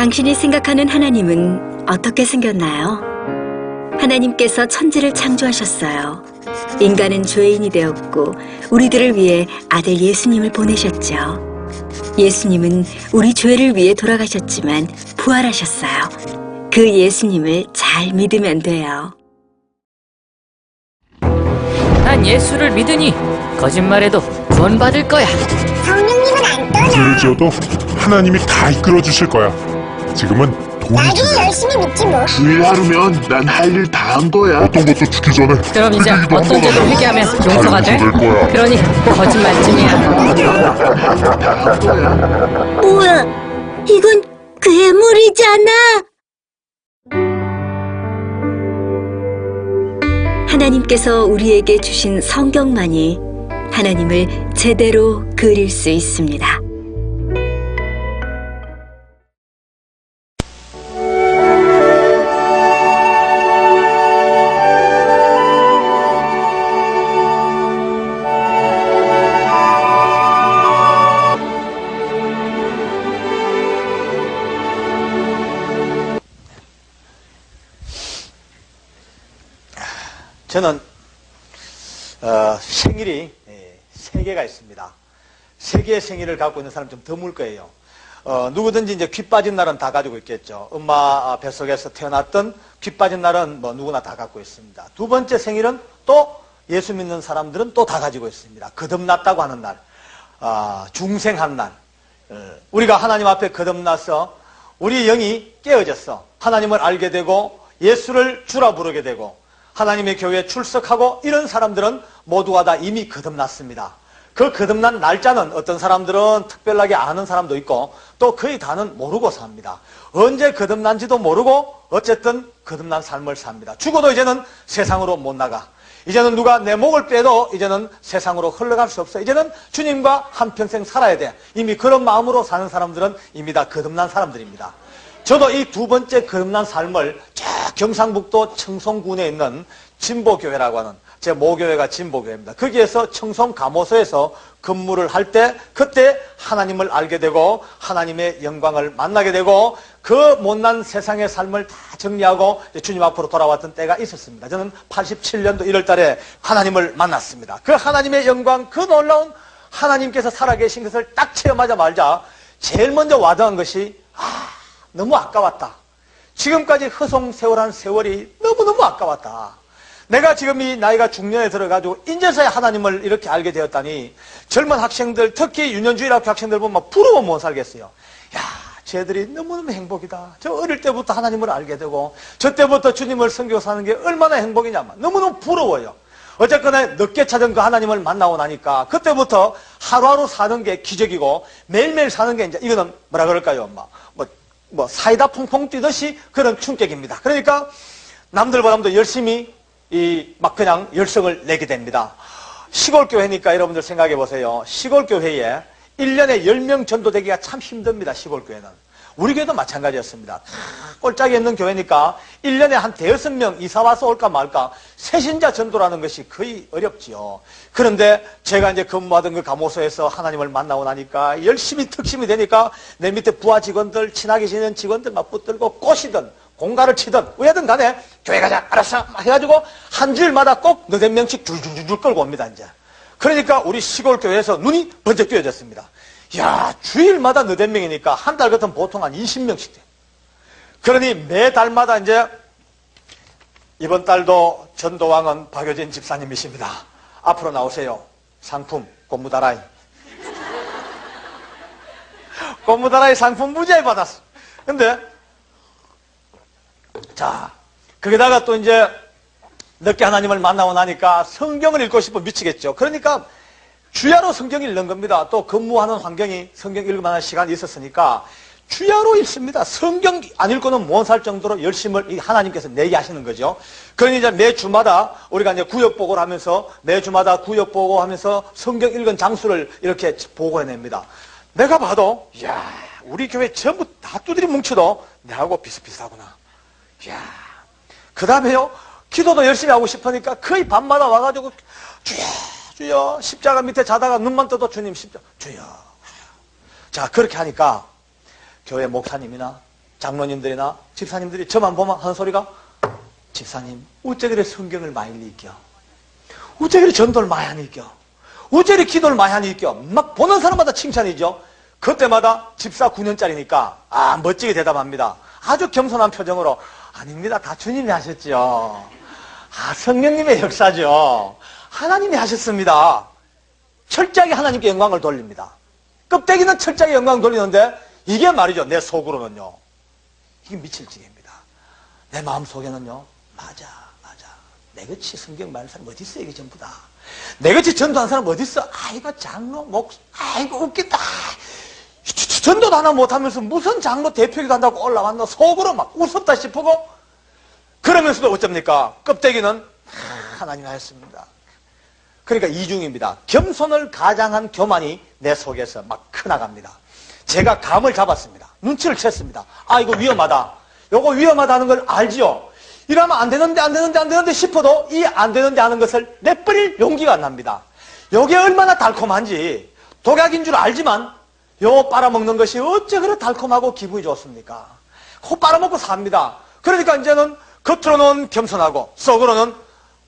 당신이 생각하는 하나님은 어떻게 생겼나요? 하나님께서 천지를 창조하셨어요. 인간은 죄인이 되었고 우리들을 위해 아들 예수님을 보내셨죠. 예수님은 우리 죄를 위해 돌아가셨지만 부활하셨어요. 그 예수님을 잘 믿으면 돼요. 난 예수를 믿으니 거짓말해도 구원받을 거야. 성령님은 안 떠나. 죄를 지어도 하나님이 다 이끌어 주실 거야. 지금은 돈이 나중에 중요해. 열심히 믿지 뭐. 주일 하루면 난 할 일 다 한 거야. 어떤 것도 죽기 전에 그럼 이제 회개기도 어떤 한번 죄도 하면 회개하면 다 용서가 돼? 용서될 거야. 그러니 거짓말쯤이야. 뭐야? 이건 괴물이잖아. 하나님께서 우리에게 주신 성경만이 하나님을 제대로 그릴 수 있습니다. 저는 생일이 3개가 있습니다. 3개의 생일을 갖고 있는 사람 좀 드물 거예요. 누구든지 이제 귀 빠진 날은 다 가지고 있겠죠. 엄마 뱃속에서 태어났던 귀 빠진 날은 뭐 누구나 다 갖고 있습니다. 두 번째 생일은 또 예수 믿는 사람들은 또 다 가지고 있습니다. 거듭났다고 하는 날, 중생한 날. 우리가 하나님 앞에 거듭나서 우리 영이 깨어졌어. 하나님을 알게 되고 예수를 주라 부르게 되고 하나님의 교회에 출석하고 이런 사람들은 모두가 다 이미 거듭났습니다. 그 거듭난 날짜는 어떤 사람들은 특별하게 아는 사람도 있고 또 거의 다는 모르고 삽니다. 언제 거듭난지도 모르고 어쨌든 거듭난 삶을 삽니다. 죽어도 이제는 세상으로 못 나가. 이제는 누가 내 목을 빼도 이제는 세상으로 흘러갈 수 없어. 이제는 주님과 한평생 살아야 돼. 이미 그런 마음으로 사는 사람들은 이미 다 거듭난 사람들입니다. 저도 이 두 번째 거듭난 삶을 저 경상북도 청송군에 있는 진보교회라고 하는 제 모교회가 진보교회입니다. 거기에서 청송감호소에서 근무를 할 때 그때 하나님을 알게 되고 하나님의 영광을 만나게 되고 그 못난 세상의 삶을 다 정리하고 주님 앞으로 돌아왔던 때가 있었습니다. 저는 87년도 1월 달에 하나님을 만났습니다. 그 하나님의 영광, 그 놀라운 하나님께서 살아계신 것을 딱 체험하자마자 제일 먼저 와닿은 것이 너무 아까웠다. 지금까지 허송세월한 세월이 너무너무 아까웠다. 내가 지금 이 나이가 중년에 들어가지고 인제서야 하나님을 이렇게 알게 되었다니 젊은 학생들, 특히 유년주일학교 학생들 보면 부러워 못 살겠어요. 야, 쟤들이 너무너무 행복이다. 저 어릴 때부터 하나님을 알게 되고 저 때부터 주님을 섬기고 사는 게 얼마나 행복이냐면 너무너무 부러워요. 어쨌거나 늦게 찾은 그 하나님을 만나고 나니까 그때부터 하루하루 사는 게 기적이고 매일매일 사는 게 이제 이거는 뭐라 그럴까요? 뭐 사이다 퐁퐁 뛰듯이 그런 충격입니다. 그러니까 남들보다도 열심히 막 그냥 열성을 내게 됩니다. 시골 교회니까 여러분들 생각해 보세요. 시골 교회에 1년에 10명 전도되기가 참 힘듭니다. 시골 교회는. 우리 교회도 마찬가지였습니다. 꼴짝이 있는 교회니까 1년에 한 5명 이사 와서 올까 말까 새신자 전도라는 것이 거의 어렵지요. 그런데 제가 이제 근무하던 그 감호소에서 하나님을 만나고 나니까 열심히 특심이 되니까 내 밑에 부하 직원들, 친하게 지내는 직원들 막 붙들고 꼬시든 공갈을 치든 왜든 간에 교회 가자 알았어 해가지고 한 주일마다 꼭 너댓 명씩 줄줄줄 끌고 옵니다. 이제 그러니까 우리 시골 교회에서 눈이 번쩍 뜨여졌습니다. 야, 주일마다 너댓 명이니까 한 달 같으면 보통 한 20명씩 돼. 그러니 매달마다 이제 이번 달도 전도왕은 박효진 집사님이십니다. 앞으로 나오세요. 상품 고무다라이. 고무다라이 상품 무지하게 받았어. 근데 자, 거기다가 또 이제 늦게 하나님을 만나고 나니까 성경을 읽고 싶어 미치겠죠. 그러니까 주야로 성경 읽는 겁니다. 또 근무하는 환경이 성경 읽을 만한 시간이 있었으니까 주야로 읽습니다. 성경 안 읽고는 못 살 정도로 열심을 하나님께서 내게 하시는 거죠. 그러니 이제 매주마다 우리가 이제 구역 보고를 하면서 매주마다 구역 보고하면서 성경 읽은 장수를 이렇게 보고해냅니다. 내가 봐도 이야, 우리 교회 전부 다 두드리 뭉쳐도 내하고 비슷비슷하구나. 이야, 그 다음에요, 기도도 열심히 하고 싶으니까 거의 밤마다 와가지고 주여 주여 십자가 밑에 자다가 눈만 떠도 주님 십자가 주여. 자, 그렇게 하니까 교회 목사님이나 장로님들이나 집사님들이 저만 보면 하는 소리가 집사님 어째 그래 성경을 많이 읽겨? 어째 그래 전도를 많이 안 읽겨? 어째 그래 기도를 많이 안 읽겨? 막 보는 사람마다 칭찬이죠. 그때마다 집사 9년짜리니까 멋지게 대답합니다. 아주 겸손한 표정으로 아닙니다. 다 주님이 하셨죠. 성령님의 역사죠. 하나님이 하셨습니다. 철저하게 하나님께 영광을 돌립니다. 껍데기는 철저하게 영광 돌리는데 이게 말이죠. 내 속으로는요. 이게 미칠 지경입니다. 내 마음 속에는요. 맞아. 내같이 성경 말하는 사람 어디 있어? 이게 전부 다. 내같이 전도하는 사람 어디 있어? 아이고 장로 아이고 웃긴다. 전도도 하나 못하면서 무슨 장로 대표기도 한다고 올라왔나? 속으로 막 웃었다 싶고 그러면서도 어쩝니까? 껍데기는 하나님 하였습니다. 그러니까 이중입니다. 겸손을 가장한 교만이 내 속에서 막 크나갑니다. 제가 감을 잡았습니다. 눈치를 챘습니다. 이거 위험하다. 요거 위험하다는 걸 알지요. 이러면 안 되는데 싶어도 이 안 되는데 하는 것을 내버릴 용기가 안 납니다. 요게 얼마나 달콤한지 독약인 줄 알지만 요 빨아먹는 것이 어째 그래 달콤하고 기분이 좋습니까? 코 빨아먹고 삽니다. 그러니까 이제는 겉으로는 겸손하고 속으로는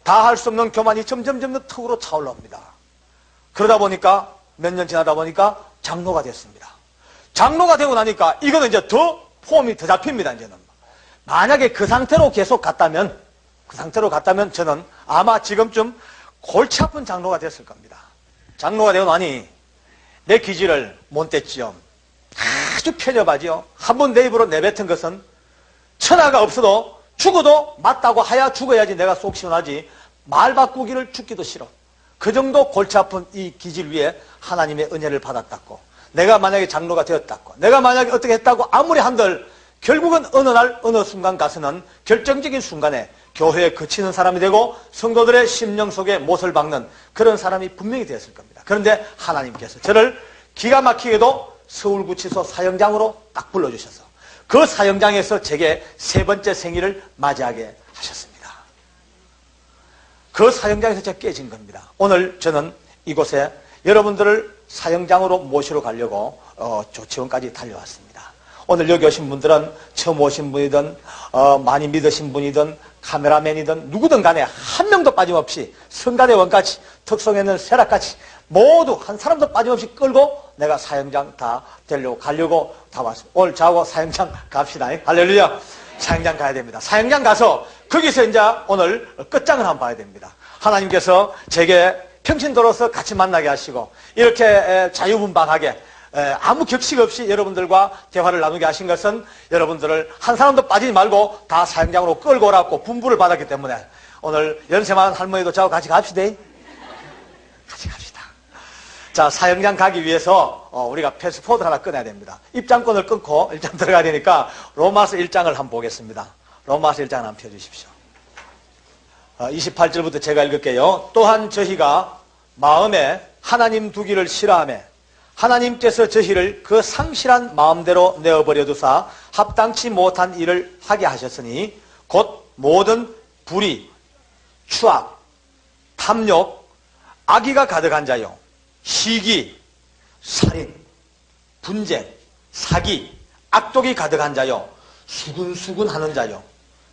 다 할 수 없는 교만이 점점 턱으로 차올라옵니다. 그러다 보니까 몇 년 지나다 보니까 장로가 됐습니다. 장로가 되고 나니까 이거는 이제 더 폼이 더 잡힙니다. 이제는 만약에 그 상태로 계속 갔다면 저는 아마 지금쯤 골치 아픈 장로가 됐을 겁니다. 장로가 되고 나니 내 기질을 못 뗐지요. 아주 편협하지요. 한번 내 입으로 내뱉은 것은 천하가 없어도 죽어도 맞다고 하야 죽어야지 내가 속 시원하지 말 바꾸기를 죽기도 싫어. 그 정도 골치 아픈 이 기질 위에 하나님의 은혜를 받았다고 내가 만약에 장로가 되었다고 내가 만약에 어떻게 했다고 아무리 한들 결국은 어느 날 어느 순간 가서는 결정적인 순간에 교회에 그치는 사람이 되고 성도들의 심령 속에 못을 박는 그런 사람이 분명히 되었을 겁니다. 그런데 하나님께서 저를 기가 막히게도 서울구치소 사형장으로 딱 불러주셔서 그 사형장에서 제게 3번째 생일을 맞이하게 하셨습니다. 그 사형장에서 제가 깨진 겁니다. 오늘 저는 이곳에 여러분들을 사형장으로 모시러 가려고 조치원까지 달려왔습니다. 오늘 여기 오신 분들은 처음 오신 분이든 많이 믿으신 분이든 카메라맨이든 누구든 간에 한 명도 빠짐없이 성가대원까지 특성에는 세락까지 모두 한 사람도 빠짐없이 끌고 내가 사형장 다 가려고 다 왔습니다. 오늘 저하고 사형장 갑시다. 할렐루야. 사형장 가야 됩니다. 사형장 가서 거기서 이제 오늘 끝장을 한번 봐야 됩니다. 하나님께서 제게 평신도로서 같이 만나게 하시고 이렇게 자유분방하게 아무 격식 없이 여러분들과 대화를 나누게 하신 것은 여러분들을 한 사람도 빠지지 말고 다 사형장으로 끌고 오라고 분부를 받았기 때문에 오늘 연세 많은 할머니도 저하고 같이 갑시다. 같이 갑시다. 자, 사형장 가기 위해서 우리가 패스포드 하나 끊어야 됩니다. 입장권을 끊고 일단 들어가야 되니까 로마서 1장을 한번 보겠습니다. 로마서 1장을 한번 펴주십시오. 28절부터 제가 읽을게요. 또한 저희가 마음에 하나님 두기를 싫어하며 하나님께서 저희를 그 상실한 마음대로 내어버려 두사 합당치 못한 일을 하게 하셨으니 곧 모든 불의, 추악, 탐욕, 악의가 가득한 자요, 시기, 살인, 분쟁, 사기, 악독이 가득한 자요, 수군수군하는 자요,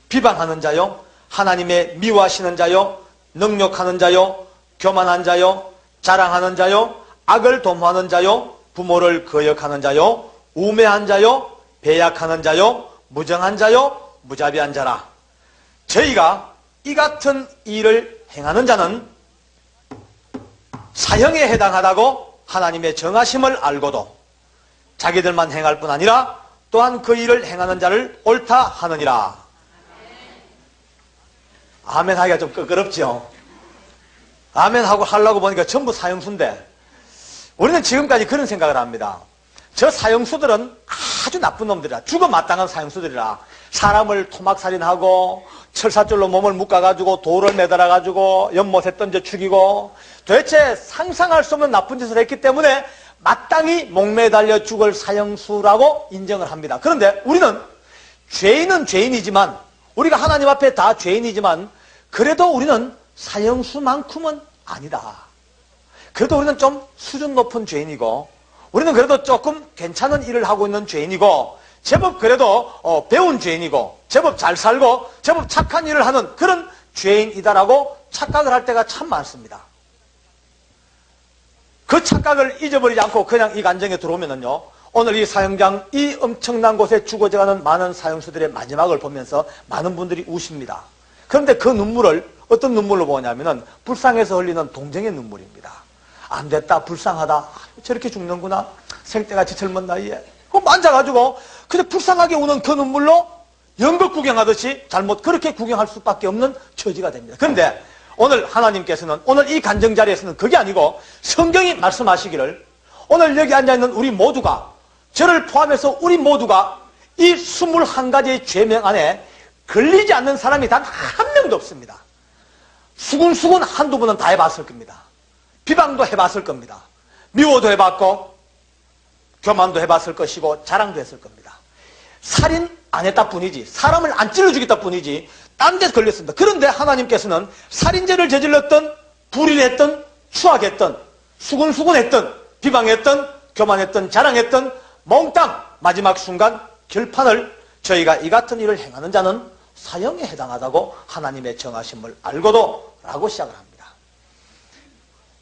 비방하는 자요, 하나님의 미워하시는 자요, 능욕하는 자요, 교만한 자요, 자랑하는 자요, 악을 도모하는 자요, 부모를 거역하는 자요, 우매한 자요, 배약하는 자요, 무정한 자요, 무자비한 자라. 저희가 이 같은 일을 행하는 자는 사형에 해당하다고 하나님의 정하심을 알고도 자기들만 행할 뿐 아니라 또한 그 일을 행하는 자를 옳다 하느니라. 아멘 하기가 좀 끄끄럽죠. 아멘 하고 하려고 보니까 전부 사형수인데 우리는 지금까지 그런 생각을 합니다. 저 사형수들은 아주 나쁜 놈들이라, 죽어 마땅한 사형수들이라 사람을 토막살인하고 철사줄로 몸을 묶어가지고 돌을 매달아가지고 연못에 던져 죽이고 도대체 상상할 수 없는 나쁜 짓을 했기 때문에 마땅히 목매달려 죽을 사형수라고 인정을 합니다. 그런데 우리는 죄인은 죄인이지만 우리가 하나님 앞에 다 죄인이지만 그래도 우리는 사형수만큼은 아니다. 그래도 우리는 좀 수준 높은 죄인이고 우리는 그래도 조금 괜찮은 일을 하고 있는 죄인이고 제법 그래도 배운 죄인이고 제법 잘 살고 제법 착한 일을 하는 그런 죄인이다라고 착각을 할 때가 참 많습니다. 그 착각을 잊어버리지 않고 그냥 이 간정에 들어오면은요, 오늘 이 사형장, 이 엄청난 곳에 죽어져가는 많은 사형수들의 마지막을 보면서 많은 분들이 우십니다. 그런데 그 눈물을 어떤 눈물로 보냐면은 불쌍해서 흘리는 동정의 눈물입니다. 안 됐다, 불쌍하다, 저렇게 죽는구나, 생때같이 젊은 나이에. 그거 만져가지고 그냥 불쌍하게 우는 그 눈물로 연극 구경하듯이 잘못 그렇게 구경할 수밖에 없는 처지가 됩니다. 그런데 오늘 하나님께서는, 오늘 이 간정 자리에서는 그게 아니고 성경이 말씀하시기를 오늘 여기 앉아있는 우리 모두가, 저를 포함해서 우리 모두가 이 21가지의 죄명 안에 걸리지 않는 사람이 단 한 명도 없습니다. 수군수군 한두 번은 다 해봤을 겁니다. 비방도 해봤을 겁니다. 미워도 해봤고 교만도 해봤을 것이고 자랑도 했을 겁니다. 살인 안 했다 뿐이지, 사람을 안 찔러 죽였다 뿐이지 딴 데 걸렸습니다. 그런데 하나님께서는 살인죄를 저질렀던, 불의했던, 추악했던, 수군수군했던, 비방했던, 교만했던, 자랑했던 몽땅 마지막 순간 결판을, 저희가 이 같은 일을 행하는 자는 사형에 해당하다고 하나님의 정하심을 알고도 라고 시작을 합니다.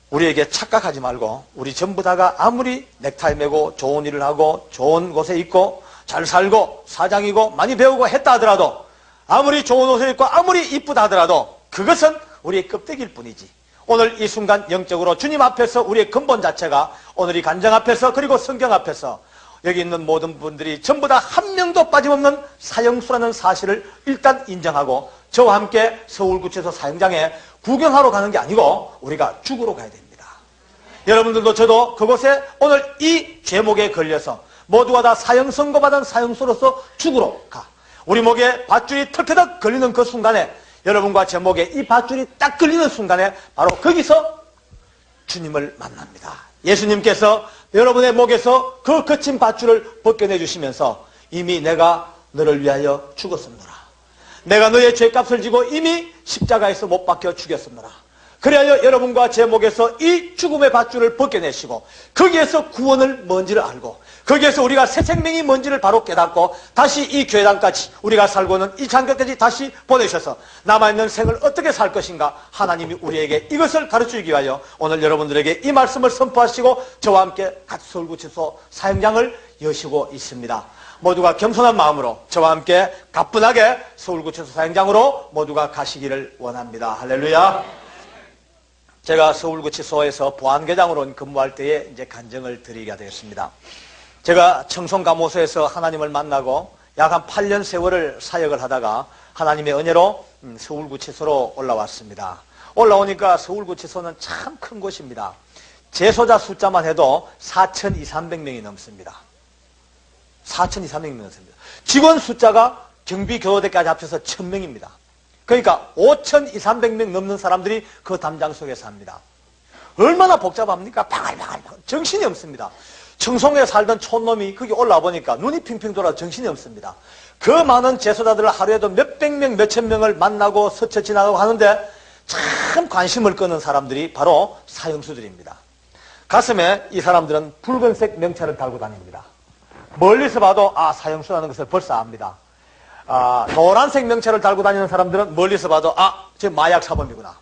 우리에게 착각하지 말고 우리 전부 다가 아무리 넥타이 매고 좋은 일을 하고 좋은 곳에 있고 잘 살고 사장이고 많이 배우고 했다 하더라도, 아무리 좋은 옷을 입고 아무리 이쁘다 하더라도 그것은 우리의 껍데기일 뿐이지, 오늘 이 순간 영적으로 주님 앞에서 우리의 근본 자체가 오늘 이 간정 앞에서 그리고 성경 앞에서 여기 있는 모든 분들이 전부 다 한 명도 빠짐없는 사형수라는 사실을 일단 인정하고 저와 함께 서울구치소 사형장에 구경하러 가는 게 아니고 우리가 죽으러 가야 됩니다. 여러분들도 저도 그곳에 오늘 이 죄목에 걸려서 모두가 다 사형 선고받은 사형수로서 죽으러 가. 우리 목에 밧줄이 털터덕 걸리는 그 순간에, 여러분과 제 목에 이 밧줄이 딱 걸리는 순간에 바로 거기서 주님을 만납니다. 예수님께서 여러분의 목에서 그 거친 밧줄을 벗겨내 주시면서 이미 내가 너를 위하여 죽었습니다. 내가 너의 죄값을 지고 이미 십자가에서 못 박혀 죽였습니다. 그래야 여러분과 제 목에서 이 죽음의 밧줄을 벗겨내시고 거기에서 구원을 뭔지를 알고 거기에서 우리가 새 생명이 뭔지를 바로 깨닫고 다시 이 교회당까지 우리가 살고 있는 이 장교까지 다시 보내셔서 남아있는 생을 어떻게 살 것인가, 하나님이 우리에게 이것을 가르치기 위하여 오늘 여러분들에게 이 말씀을 선포하시고 저와 함께 같이 서울구치소 사형장을 여시고 있습니다. 모두가 겸손한 마음으로 저와 함께 가뿐하게 서울구치소 사형장으로 모두가 가시기를 원합니다. 할렐루야. 제가 서울구치소에서 보안계장으로 근무할 때에 이제 간증을 드리게 되었습니다. 제가 청송감호소에서 하나님을 만나고 약 한 8년 세월을 사역을 하다가 하나님의 은혜로 서울구치소로 올라왔습니다. 올라오니까 서울구치소는 참 큰 곳입니다. 재소자 숫자만 해도 4,200~300명이 넘습니다. 4,200~300명이 넘습니다. 직원 숫자가 경비교도대까지 합쳐서 1,000명입니다. 그러니까 5,200~300명 넘는 사람들이 그 담장 속에 삽니다. 얼마나 복잡합니까? 바글바글 정신이 없습니다. 청송에 살던 촌놈이 거기 올라와 보니까 눈이 핑핑 돌아 정신이 없습니다. 그 많은 재소자들을 하루에도 몇백 명, 몇천 명을 만나고 스쳐 지나가고 하는데 참 관심을 끄는 사람들이 바로 사형수들입니다. 가슴에 이 사람들은 붉은색 명찰을 달고 다닙니다. 멀리서 봐도 사형수라는 것을 벌써 압니다. 노란색 명찰을 달고 다니는 사람들은 멀리서 봐도 저 마약 사범이구나.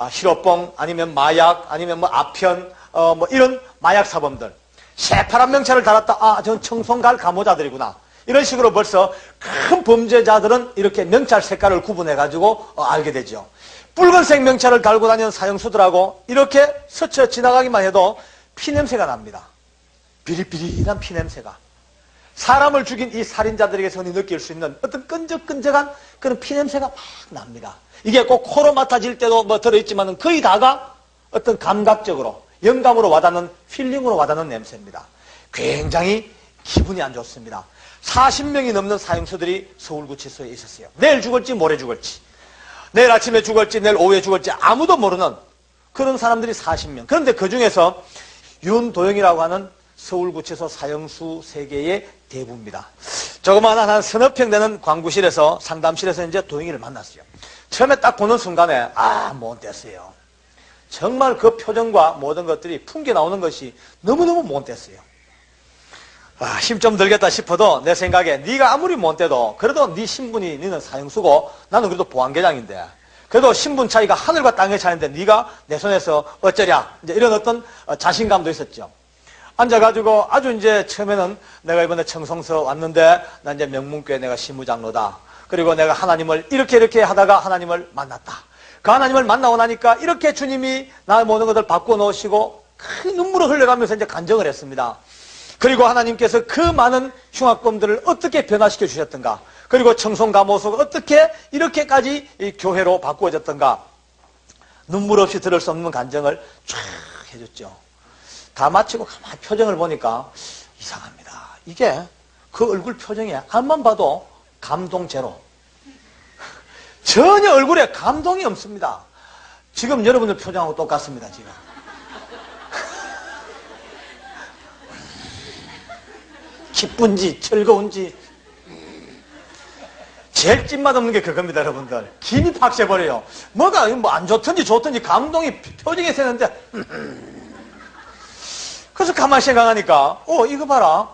히로뽕 아니면 마약 아니면 뭐 아편 이런 마약 사범들. 새파란 명찰을 달았다. 전 청송갈 감호자들이구나. 이런 식으로 벌써 큰 범죄자들은 이렇게 명찰 색깔을 구분해가지고 알게 되죠. 붉은색 명찰을 달고 다니는 사형수들하고 이렇게 스쳐 지나가기만 해도 피냄새가 납니다. 비릿비릿한 피냄새가. 사람을 죽인 이 살인자들에게 선이 느낄 수 있는 어떤 끈적끈적한 그런 피냄새가 막 납니다. 이게 꼭 코로 맡아질 때도 뭐 들어있지만 거의 다가 어떤 감각적으로, 영감으로 와닿는, 필링으로 와닿는 냄새입니다. 굉장히 기분이 안 좋습니다. 40명이 넘는 사형수들이 서울구치소에 있었어요. 내일 죽을지 모레 죽을지, 내일 아침에 죽을지 내일 오후에 죽을지 아무도 모르는 그런 사람들이 40명. 그런데 그 중에서 윤도영이라고 하는 서울구치소 사형수 세계의 대부입니다. 조그마한 한 서너 평 되는 광구실에서, 상담실에서 이제 도영이를 만났어요. 처음에 딱 보는 순간에 못됐어요. 정말 그 표정과 모든 것들이 풍겨 나오는 것이 너무너무 못됐어요. 힘 좀 들겠다 싶어도 내 생각에 네가 아무리 못돼도 그래도 네 신분이 너는 사형수고 나는 그래도 보안계장인데 그래도 신분 차이가 하늘과 땅의 차이인데 네가 내 손에서 어쩌랴 이제 이런 어떤 자신감도 있었죠. 앉아가지고 아주 이제 처음에는 내가 이번에 청송서 왔는데 나 이제 명문교회 내가 시무장로다. 그리고 내가 하나님을 이렇게 하다가 하나님을 만났다. 그 하나님을 만나고 나니까 이렇게 주님이 나의 모든 것을 바꿔 놓으시고 큰 눈물을 흘려가면서 이제 간증을 했습니다. 그리고 하나님께서 그 많은 흉악범들을 어떻게 변화시켜 주셨던가. 그리고 청송감호소가 어떻게 이렇게까지 이 교회로 바꾸어졌던가. 눈물 없이 들을 수 없는 간증을 쫙 해줬죠. 다 마치고 가만히 표정을 보니까 이상합니다. 이게 그 얼굴 표정에 앞만 봐도 감동 제로. 전혀 얼굴에 감동이 없습니다. 지금 여러분들 표정하고 똑같습니다. 지금. 기쁜지 즐거운지 제일 찐맛 없는 게 그겁니다. 여러분들 김이 팍 새버려요. 뭐가 뭐 안 좋든지 좋든지 감동이 표정에 새는데 그래서 가만히 생각하니까 이거 봐라.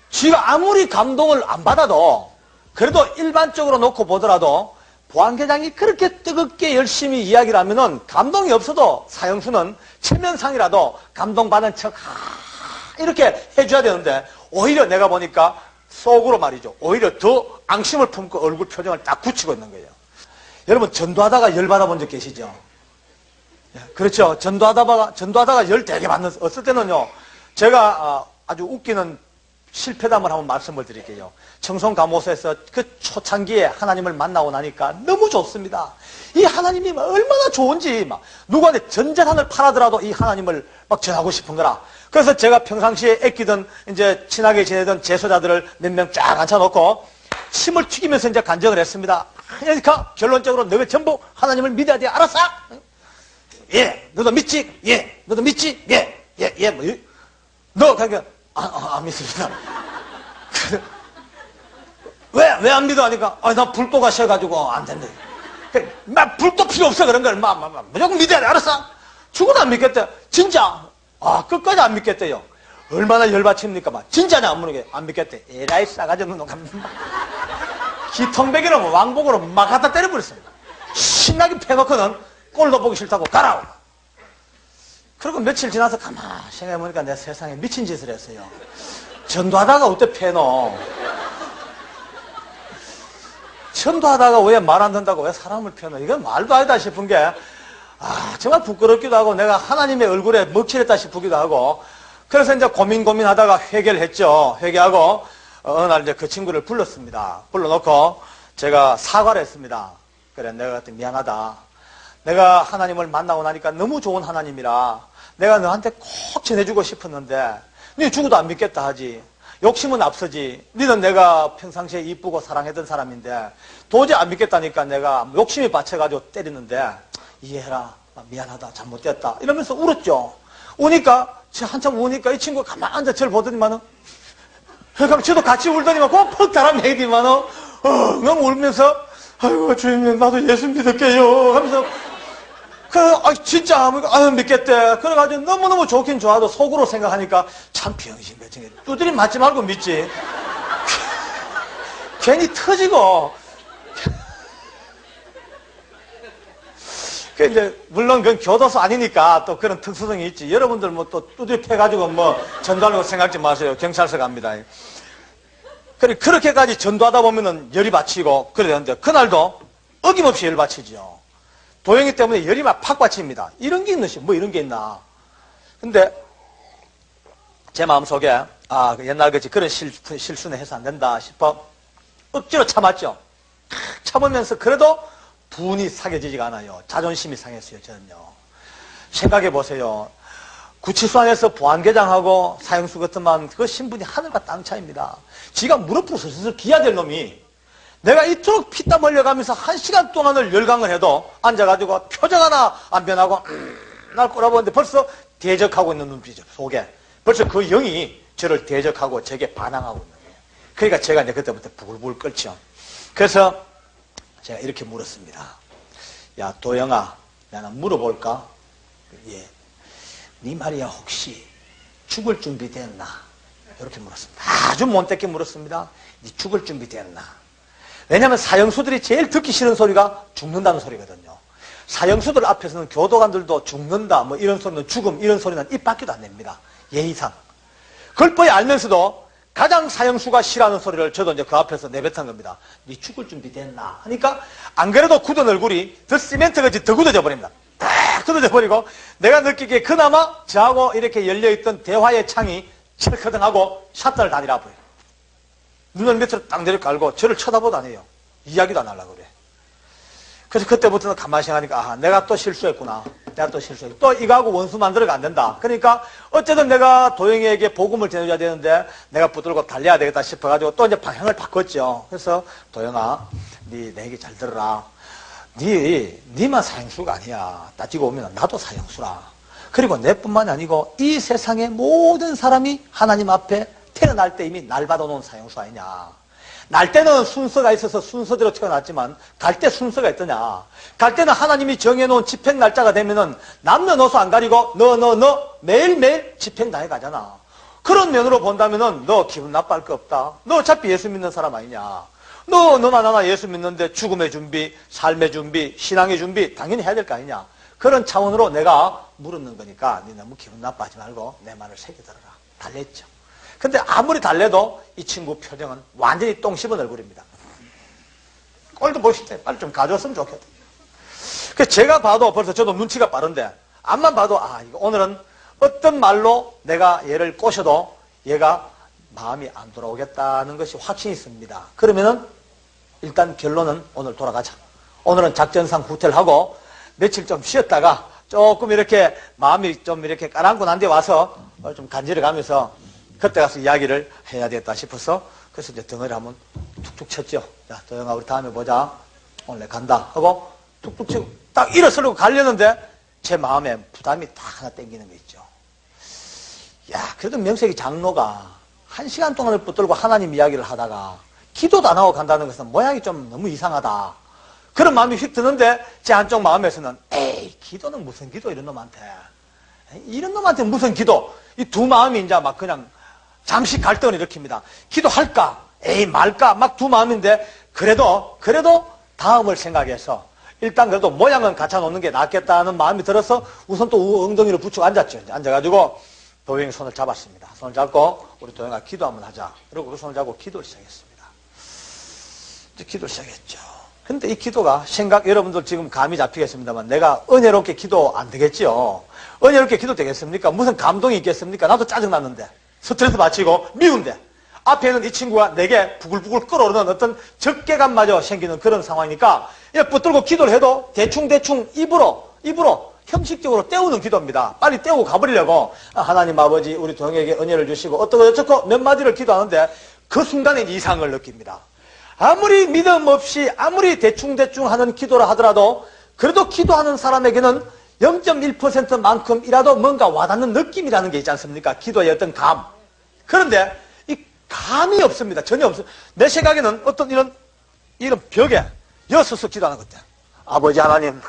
지가 아무리 감동을 안 받아도 그래도 일반적으로 놓고 보더라도 보안계장이 그렇게 뜨겁게 열심히 이야기를 하면은 감동이 없어도 사형수는 체면상이라도 감동받은 척 이렇게 해줘야 되는데 오히려 내가 보니까 속으로 말이죠. 오히려 더 앙심을 품고 얼굴 표정을 딱 굳히고 있는 거예요. 여러분 전도하다가 열 받아본 적 계시죠? 그렇죠. 전도하다가 열 되게 받는, 어떨 때는요, 제가 아주 웃기는 실패담을 한번 말씀을 드릴게요. 청송감호소에서 그 초창기에 하나님을 만나고 나니까 너무 좋습니다. 이 하나님이 얼마나 좋은지, 누구한테 전 재산을 팔아더라도 이 하나님을 막 전하고 싶은 거라. 그래서 제가 평상시에 아끼던, 이제 친하게 지내던 제소자들을 몇 명 쫙 앉혀놓고 침을 튀기면서 이제 간증을 했습니다. 그러니까 결론적으로 너가 전부 하나님을 믿어야 돼. 알았어? 예, 너도 믿지? 예, 너도 믿지? 예, 너, 그러니까, 안 믿습니다. 왜 안 믿어? 하니까, 나 불도가 쉬어가지고 안 된대. 막 불도 필요 없어. 그런 걸, 무조건 믿어야 돼. 알았어? 죽어도 안 믿겠대. 진짜? 끝까지 안 믿겠대요. 얼마나 열받칩니까? 진짜냐? 안 묻는 게, 안 믿겠대. 에라이 싸가지 없는 놈. 기통배기로 왕복으로 막 갖다 때려버렸습니다. 신나게 패놓고는 꼴도 보기 싫다고 가라! 그리고 며칠 지나서 가만히 생각해보니까 내 세상에 미친 짓을 했어요. 전도하다가 어때 패노? 전도하다가 왜 말 안 듣는다고 왜 사람을 패노? 이건 말도 아니다 싶은 게, 정말 부끄럽기도 하고 내가 하나님의 얼굴에 먹칠했다 싶기도 하고, 그래서 이제 고민하다가 회개를 했죠. 회개하고, 어느 날 이제 그 친구를 불렀습니다. 불러놓고 제가 사과를 했습니다. 그래, 내가 그때 미안하다. 내가 하나님을 만나고 나니까 너무 좋은 하나님이라 내가 너한테 꼭 전해주고 싶었는데 네 죽어도 안 믿겠다 하지. 욕심은 앞서지. 너는 내가 평상시에 이쁘고 사랑했던 사람인데 도저히 안 믿겠다니까 내가 욕심이 받쳐가지고 때리는데 이해해라. 미안하다. 잘못됐다. 이러면서 울었죠. 우니까 한참 우니까 이 친구가 가만히 앉아 저를 보더니만은 그러니까 저도 같이 울더니만 퍽 달아 내더니만은 너무 울면서 아이고 주님 나도 예수 믿을게요 하면서 진짜 믿겠대. 그래가지고 너무너무 좋긴 좋아도 속으로 생각하니까 참 병신같은 두드림 맞지 말고 믿지. 괜히 터지고. 이제 물론 그건 교도소 아니니까 또 그런 특수성이 있지. 여러분들 뭐 또 두드려 패가지고 전도하려고 생각지 마세요. 경찰서 갑니다. 그렇게까지 전도하다 보면은 열이 받치고 그래야 되는데 그날도 어김없이 열 받치죠. 도영이 때문에 열이 막 팍 받칩니다. 이런 게 있는 이런 게 있나. 근데 제 마음속에 옛날 같이 그런 실수는 해서 안 된다 싶어 억지로 참았죠. 참으면서 그래도 분이 사겨지지가 않아요. 자존심이 상했어요. 저는요. 생각해 보세요. 구치소 안에서 보안계장하고 사형수 같으면 그 신분이 하늘과 땅 차이입니다. 지가 무릎 부서서 기야될 놈이 내가 이토록 피땀 흘려가면서 1시간 동안을 열강을 해도 앉아가지고 표정 하나 안 변하고 날 꼬라보는데 벌써 대적하고 있는 눈빛이죠. 속에. 벌써 그 영이 저를 대적하고 제게 반항하고 있는 거예요. 그러니까 제가 이제 그때부터 부글부글 끓죠. 그래서 제가 이렇게 물었습니다. 야, 도영아, 내가 물어볼까? 예. 네 말이야, 혹시 죽을 준비 됐나? 이렇게 물었습니다. 아주 못되게 물었습니다. 네 죽을 준비 됐나? 왜냐하면 사형수들이 제일 듣기 싫은 소리가 죽는다는 소리거든요. 사형수들 앞에서는 교도관들도 죽는다, 뭐 이런 소리는 죽음, 이런 소리는 입 밖에도 안 냅니다. 예의상. 그걸 뻔히 알면서도 가장 사형수가 싫어하는 소리를 저도 이제 그 앞에서 내뱉은 겁니다. 네 죽을 준비 됐나? 하니까 안 그래도 굳은 얼굴이 더 시멘트같이 더 굳어져 버립니다. 딱 굳어져 버리고 내가 느끼기에 그나마 저하고 이렇게 열려있던 대화의 창이 철커덩하고 샷단을 다 내려버려요. 눈을 밑으로 딱 내려 깔고 저를 쳐다보도 안 해요. 이야기도 안 하려고 그래. 그래서 그때부터는 가만히 생각하니까 아, 내가 또 실수했구나. 내가 또 실수했구나. 또 이거하고 원수 만들어가 안 된다. 그러니까 어쨌든 내가 도영이에게 복음을 전해줘야 되는데 내가 붙들고 달려야 되겠다 싶어가지고 또 이제 방향을 바꿨죠. 그래서 도영아, 내 얘기 잘 들어라. 니만 사형수가 아니야. 따지고 보면 나도 사형수라. 그리고 내뿐만이 아니고 이 세상의 모든 사람이 하나님 앞에 태어날 때 이미 날 받아놓은 사형수 아니냐. 날 때는 순서가 있어서 순서대로 태어났지만 갈 때 순서가 있더냐. 갈 때는 하나님이 정해놓은 집행 날짜가 되면은 남녀노소 안 가리고 너 매일매일 집행 당해 가잖아. 그런 면으로 본다면은 너 기분 나빠할 거 없다. 너 어차피 예수 믿는 사람 아니냐. 너나 나나 예수 믿는데 죽음의 준비, 삶의 준비, 신앙의 준비 당연히 해야 될 거 아니냐. 그런 차원으로 내가 물었는 거니까 니 너무 기분 나빠하지 말고 내 말을 새겨들어라. 달랬죠. 근데 아무리 달래도 이 친구 표정은 완전히 똥 씹은 얼굴입니다. 꼴도 보실 때 빨리 좀 가져왔으면 좋겠다. 그래서 제가 봐도 벌써 저도 눈치가 빠른데 앞만 봐도 아 이거 오늘은 어떤 말로 내가 얘를 꼬셔도 얘가 마음이 안 돌아오겠다는 것이 확신이 있습니다. 그러면은 일단 결론은 오늘 돌아가자. 오늘은 작전상 후퇴를 하고 며칠 좀 쉬었다가 조금 이렇게 마음이 좀 이렇게 가라앉고 난 뒤에 와서 좀 간지러 가면서 그때 가서 이야기를 해야 되겠다 싶어서 그래서 이제 덩어리 한번 툭툭 쳤죠. 야, 도영아, 우리 다음에 보자. 오늘 내 간다. 하고 툭툭 치고 딱 일어서려고 가려는데 제 마음에 부담이 딱 하나 땡기는 거 있죠. 야, 그래도 명색이 장로가 1시간 동안을 붙들고 하나님 이야기를 하다가 기도도 안 하고 간다는 것은 모양이 좀 너무 이상하다. 그런 마음이 휙 드는데 제 한쪽 마음에서는 에이, 기도는 무슨 기도 이런 놈한테. 이런 놈한테 무슨 기도. 이 두 마음이 이제 막 그냥 잠시 갈등을 일으킵니다. 기도할까? 에이, 말까? 막 두 마음인데, 그래도 다음을 생각해서, 일단 그래도 모양은 갖춰 놓는 게 낫겠다는 마음이 들어서 우선 또 엉덩이를 붙이고 앉았죠. 앉아가지고 도영이 손을 잡았습니다. 손을 잡고, 우리 도영아 기도 한번 하자. 그리고 그 손을 잡고 기도를 시작했습니다. 이제 기도를 시작했죠. 근데 이 기도가 여러분들 지금 감이 잡히겠습니다만, 내가 은혜롭게 기도 안 되겠지요. 은혜롭게 기도 되겠습니까? 무슨 감동이 있겠습니까? 나도 짜증났는데. 스트레스 받치고 미운데 앞에는 이 친구가 내게 부글부글 끓어오르는 어떤 적개감마저 생기는 그런 상황이니까 붙들고 기도를 해도 대충 입으로 형식적으로 때우는 기도입니다. 빨리 때우고 가버리려고 하나님 아버지 우리 도영에게 은혜를 주시고 어쩌고 몇 마디를 기도하는데 그 순간에 이상을 느낍니다. 아무리 믿음 없이 아무리 대충 하는 기도를 하더라도 그래도 기도하는 사람에게는 0.1%만큼이라도 뭔가 와닿는 느낌이라는 게 있지 않습니까? 기도의 어떤 감. 그런데 이 감이 없습니다. 전혀 없습니다. 내 생각에는 어떤 이런 벽에 여서서 기도하는 것 같아요. 아버지 하나님.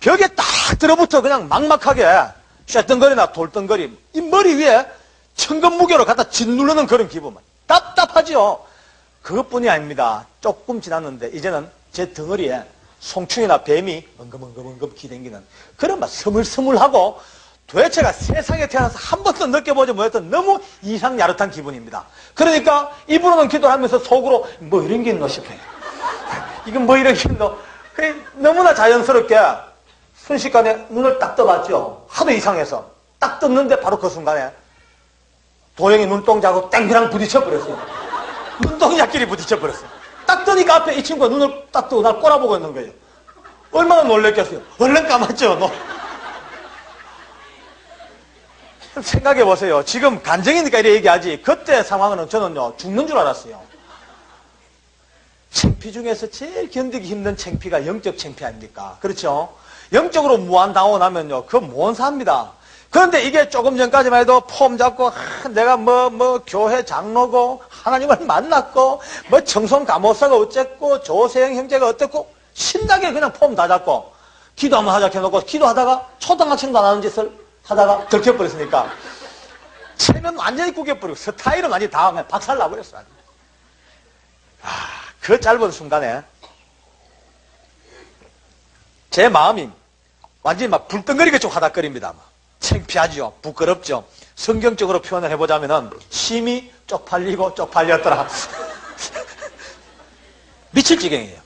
벽에 딱 들어붙어 그냥 막막하게 쇳덩거리나 돌덩거리. 이 머리 위에 천근무게로 갖다 짓누르는 그런 기분만. 답답하지요. 그것뿐이 아닙니다. 조금 지났는데 이제는 제 덩어리에 송충이나 뱀이 엉금엉금 기댕기는 그런 막 스물스물하고 도대체가 세상에 태어나서 한 번도 느껴보지 못했던 너무 이상야릇한 기분입니다. 그러니까 입으로는 기도를 하면서 속으로 뭐 이런 게 있노 싶어요. 이건 뭐 이런 게 있노. 그래 너무나 자연스럽게 순식간에 눈을 딱 떠봤죠. 하도 이상해서 딱 떴는데 바로 그 순간에 도영이 눈동자하고 땡그랑 부딪혀버렸어요. 눈동자끼리 부딪혀버렸어요. 딱 뜨니까 앞에 이 친구가 눈을 딱 뜨고 날 꼬라보고 있는 거예요. 얼마나 놀랬겠어요. 얼른 감았죠. 너. 생각해보세요. 지금 간증이니까 이렇게 얘기하지. 그때 상황은 저는요 죽는 줄 알았어요. 창피 중에서 제일 견디기 힘든 창피가 영적 창피 아닙니까? 그렇죠? 영적으로 무한당하고 나면요 그거 못삽니다. 그런데 이게 조금 전까지만 해도 폼 잡고 내가 뭐 교회 장로고 하나님을 만났고 뭐 청송 감호사가 어쨌고 조세영 형제가 어땠고 신나게 그냥 폼 다 잡고 기도 한번 하자 해놓고 기도하다가 초등학생도 안 하는 짓을 하다가 들켜버렸으니까 체면 완전히 구겨버리고 스타일은 완전히 다 그냥 박살나버렸어. 그 짧은 순간에 제 마음이 완전히 막 불덩거리게 좀 화닥거립니다. 창피하죠. 부끄럽죠. 성경적으로 표현을 해보자면은 심히 쪽팔리고 쪽팔렸더라. 미칠 지경이에요.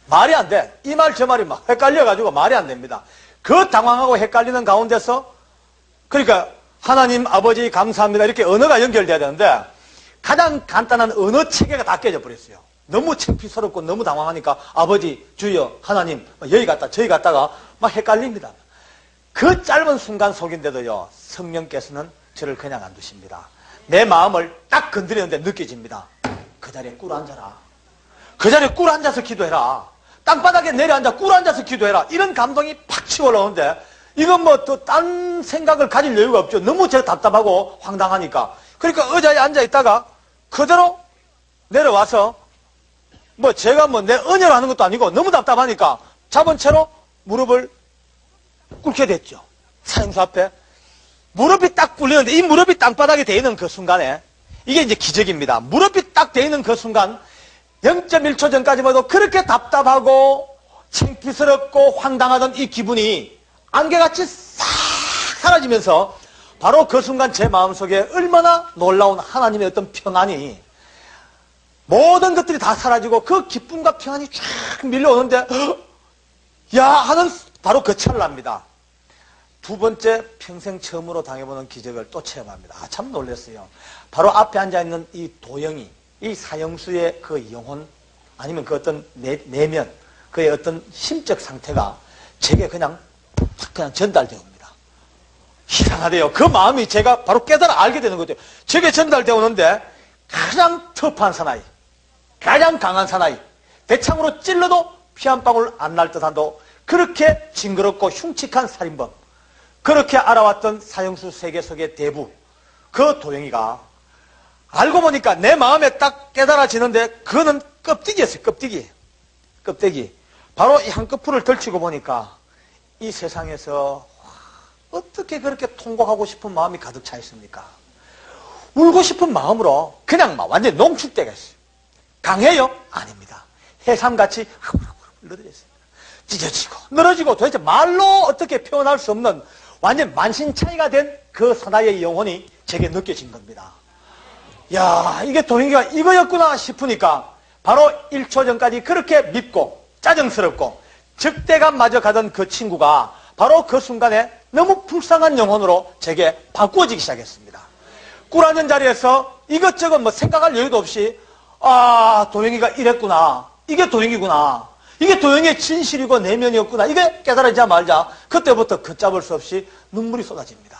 말이 안 돼. 이 말 저 말이 막 헷갈려가지고 말이 안 됩니다. 그 당황하고 헷갈리는 가운데서 그러니까 하나님 아버지 감사합니다 이렇게 언어가 연결돼야 되는데 가장 간단한 언어 체계가 다 깨져 버렸어요. 너무 창피스럽고 너무 당황하니까 아버지 주여 하나님 여기 갔다 저기 갔다가 막 헷갈립니다. 그 짧은 순간 속인데도요 성령께서는 저를 그냥 안 두십니다. 내 마음을 딱 건드리는데 느껴집니다. 그 자리에 꿇어 앉아라. 그 자리에 꿇어 앉아서 기도해라. 땅바닥에 내려앉아 꿇어 앉아서 기도해라. 이런 감동이 팍 치고 올라오는데 이건 뭐 또 딴 생각을 가질 여유가 없죠. 너무 제가 답답하고 황당하니까. 그러니까 의자에 앉아 있다가 그대로 내려와서 뭐 제가 뭐 내 은혜로 하는 것도 아니고 너무 답답하니까 잡은 채로 무릎을 꿇게 됐죠. 사형수 앞에 무릎이 딱 꿇리는데 이 무릎이 땅바닥에 돼 있는 그 순간에 이게 이제 기적입니다. 무릎이 딱 돼 있는 그 순간 0.1초 전까지만 해도 그렇게 답답하고 창피스럽고 황당하던 이 기분이 안개같이 싹 사라지면서 바로 그 순간 제 마음속에 얼마나 놀라운 하나님의 어떤 평안이 모든 것들이 다 사라지고 그 기쁨과 평안이 쫙 밀려오는데 야 하는 바로 그 찰나입니다. 두 번째 평생 처음으로 당해보는 기적을 또 체험합니다. 참 놀랐어요. 바로 앞에 앉아있는 이 도영이 이 사형수의 그 영혼 아니면 그 어떤 내면 그의 어떤 심적 상태가 제게 그냥 전달되어 옵니다. 희한하대요. 그 마음이 제가 바로 깨달아 알게 되는 거죠. 제게 전달되어 오는데 가장 터프한 사나이, 가장 강한 사나이, 대창으로 찔러도 피 한 방울 안 날 듯한도 그렇게 징그럽고 흉측한 살인범, 그렇게 알아왔던 사형수 세계 속의 대부 그 도영이가 알고 보니까 내 마음에 딱 깨달아지는데 그거는 껍데기였어요. 껍데기. 바로 이 한꺼풀을 덜치고 보니까 이 세상에서 어떻게 그렇게 통곡하고 싶은 마음이 가득 차 있습니까? 울고 싶은 마음으로 그냥 막 완전히 농축되어 있어요. 강해요? 아닙니다. 해삼같이 늘어졌습니다. 찢어지고 늘어지고 도대체 말로 어떻게 표현할 수 없는 완전 만신창이가 된 그 사나이의 영혼이 제게 느껴진 겁니다. 야, 이게 도영이가 이거였구나 싶으니까 바로 1초 전까지 그렇게 밉고 짜증스럽고 적대감마저 가던 그 친구가 바로 그 순간에 너무 불쌍한 영혼으로 제게 바꾸어지기 시작했습니다. 꿀 앉은 자리에서 이것저것 뭐 생각할 여유도 없이 아, 도영이가 이랬구나. 이게 도영이구나. 이게 도영이의 진실이고 내면이었구나. 이게 깨달아지자마자 그때부터 걷잡을 수 없이 눈물이 쏟아집니다.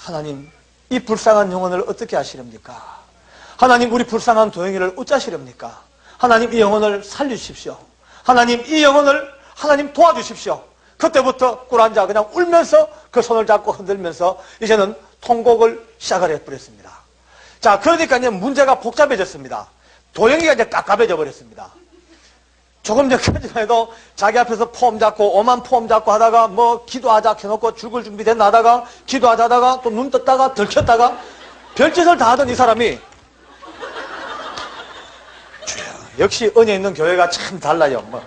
하나님, 이 불쌍한 영혼을 어떻게 하시렵니까? 하나님, 우리 불쌍한 도영이를 어쩌시렵니까? 하나님, 이 영혼을 살려주십시오. 하나님, 이 영혼을 하나님 도와주십시오. 그때부터 꿀 앉아 그냥 울면서 그 손을 잡고 흔들면서 이제는 통곡을 시작을 해버렸습니다. 자, 그러니까 이제 문제가 복잡해졌습니다. 도영이가 이제 깝깝해져 버렸습니다. 조금 전까지만 해도 자기 앞에서 폼 잡고 오만 폼 잡고 하다가 뭐 기도하자 켜놓고 죽을 준비됐나 하다가 기도하자 하다가 또 눈 떴다가 들켰다가 별짓을 다 하던 이 사람이 역시 은혜 있는 교회가 참 달라요. 뭐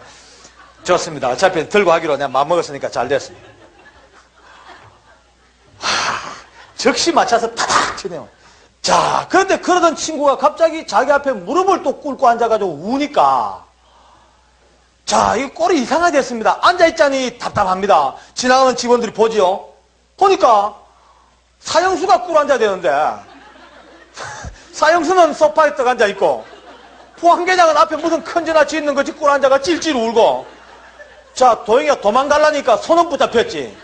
좋습니다. 어차피 들고 하기로 내가 마음먹었으니까 잘 됐어요. 적시 맞춰서 타닥 치네요. 자, 그런데 그러던 친구가 갑자기 자기 앞에 무릎을 또 꿇고 앉아가지고 우니까 자, 이 꼴이 이상하게 됐습니다. 앉아있자니 답답합니다. 지나가는 직원들이 보지요. 보니까 사형수가 꿇어 앉아야 되는데 사형수는 소파에 떡 앉아있고 포항계장은 앞에 무슨 큰지나 짓는 거지 꿇어 앉아가 찔찔 울고 자, 도영이가 도망가려니까 손은 붙잡혔지.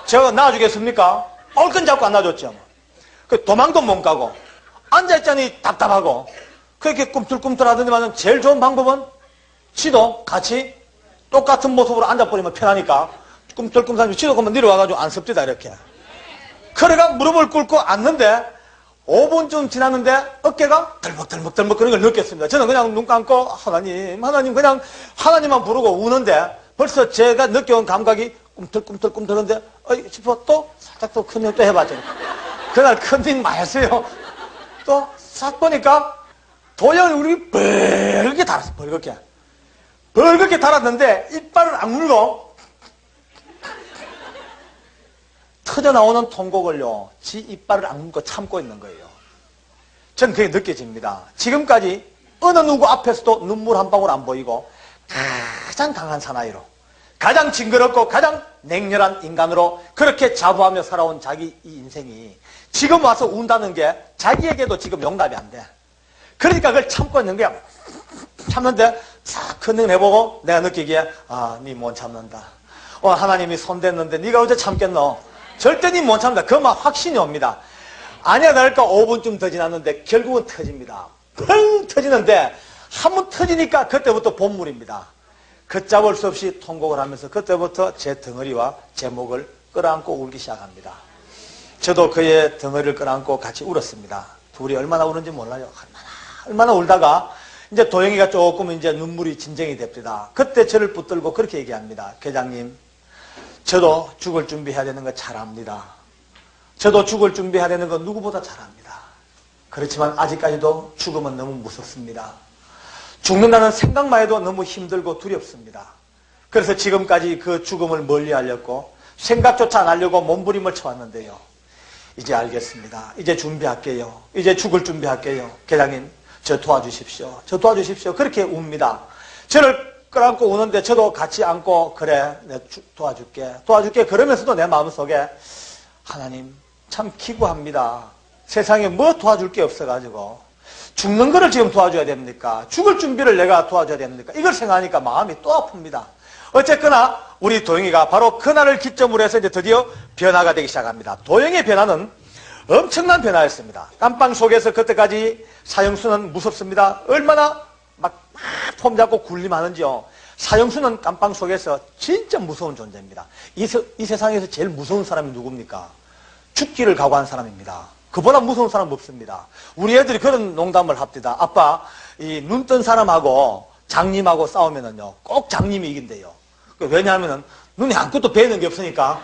제가 놔주겠습니까? 얼끈 잡고 안 놔줬죠. 그 도망도 못 가고 앉아있자니 답답하고 그렇게 꿈틀꿈틀 하더니만 제일 좋은 방법은 지도 같이 똑같은 모습으로 앉아버리면 편하니까 꿈틀꿈틀 지도 그만 내려와가지고 안 섭디다 이렇게. 그래가 무릎을 꿇고 앉는데 5분쯤 지났는데 어깨가 덜먹덜먹 그런 걸 느꼈습니다. 저는 그냥 눈 감고 하나님 그냥 하나님만 부르고 우는데 벌써 제가 느껴온 감각이 꿈틀꿈틀 하는데 싶어 또 살짝 또 큰 일 또 해봤죠. 그날 큰일 많이 했어요. 또 싹 보니까 도형이 우리 벌겋게 달았어. 벌겋게 달았는데 이빨을 악물고 터져나오는 통곡을요, 지 이빨을 악물고 참고 있는 거예요. 전 그게 느껴집니다. 지금까지 어느 누구 앞에서도 눈물 한 방울 안 보이고 가장 강한 사나이로, 가장 징그럽고 가장 냉렬한 인간으로 그렇게 자부하며 살아온 자기 이 인생이 지금 와서 운다는 게 자기에게도 지금 용납이 안 돼. 그러니까 그걸 참고 있는 거야. 참는데 싹 컨닝해보고 내가 느끼기에 니 못 참는다. 하나님이 손댔는데 네가 어째 참겠노? 절대 니 못 참는다. 그만 확신이 옵니다. 아니야 다를까 5분쯤 더 지났는데 결국은 터집니다. 펑 터지는데 한 번 터지니까 그때부터 본물입니다. 걷잡을 수 없이 통곡을 하면서 그때부터 제 덩어리와 제 목을 끌어안고 울기 시작합니다. 저도 그의 덩어리를 끌어안고 같이 울었습니다. 둘이 얼마나 우는지 몰라요. 얼마나 울다가 이제 도영이가 조금 이제 눈물이 진정이 됩니다. 그때 저를 붙들고 그렇게 얘기합니다. 회장님, 저도 죽을 준비해야 되는 거 잘 압니다. 저도 죽을 준비해야 되는 거 누구보다 잘 압니다. 그렇지만 아직까지도 죽음은 너무 무섭습니다. 죽는다는 생각만 해도 너무 힘들고 두렵습니다. 그래서 지금까지 그 죽음을 멀리 하려고 생각조차 안 하려고 몸부림을 쳐왔는데요. 이제 알겠습니다. 이제 준비할게요. 이제 죽을 준비할게요. 회장님, 저 도와주십시오. 저 도와주십시오. 그렇게 웁니다. 저를 끌어안고 우는데 저도 같이 안고 그래, 내가 도와줄게. 그러면서도 내 마음속에 하나님 참 기구합니다. 세상에 뭐 도와줄 게 없어가지고 죽는 거를 지금 도와줘야 됩니까? 죽을 준비를 내가 도와줘야 됩니까? 이걸 생각하니까 마음이 또 아픕니다. 어쨌거나 우리 도영이가 바로 그날을 기점으로 해서 이제 드디어 변화가 되기 시작합니다. 도영이의 변화는 엄청난 변화였습니다. 깜빵 속에서 그때까지 사형수는 무섭습니다. 얼마나 막 폼 잡고 굴림하는지요. 사형수는 깜빵 속에서 진짜 무서운 존재입니다. 이 세상에서 제일 무서운 사람이 누굽니까? 죽기를 각오한 사람입니다. 그보다 무서운 사람 없습니다. 우리 애들이 그런 농담을 합니다. 아빠, 이 눈 뜬 사람하고 장님하고 싸우면은요, 꼭 장님이 이긴대요. 왜냐하면은 눈에 아무것도 베이는 게 없으니까,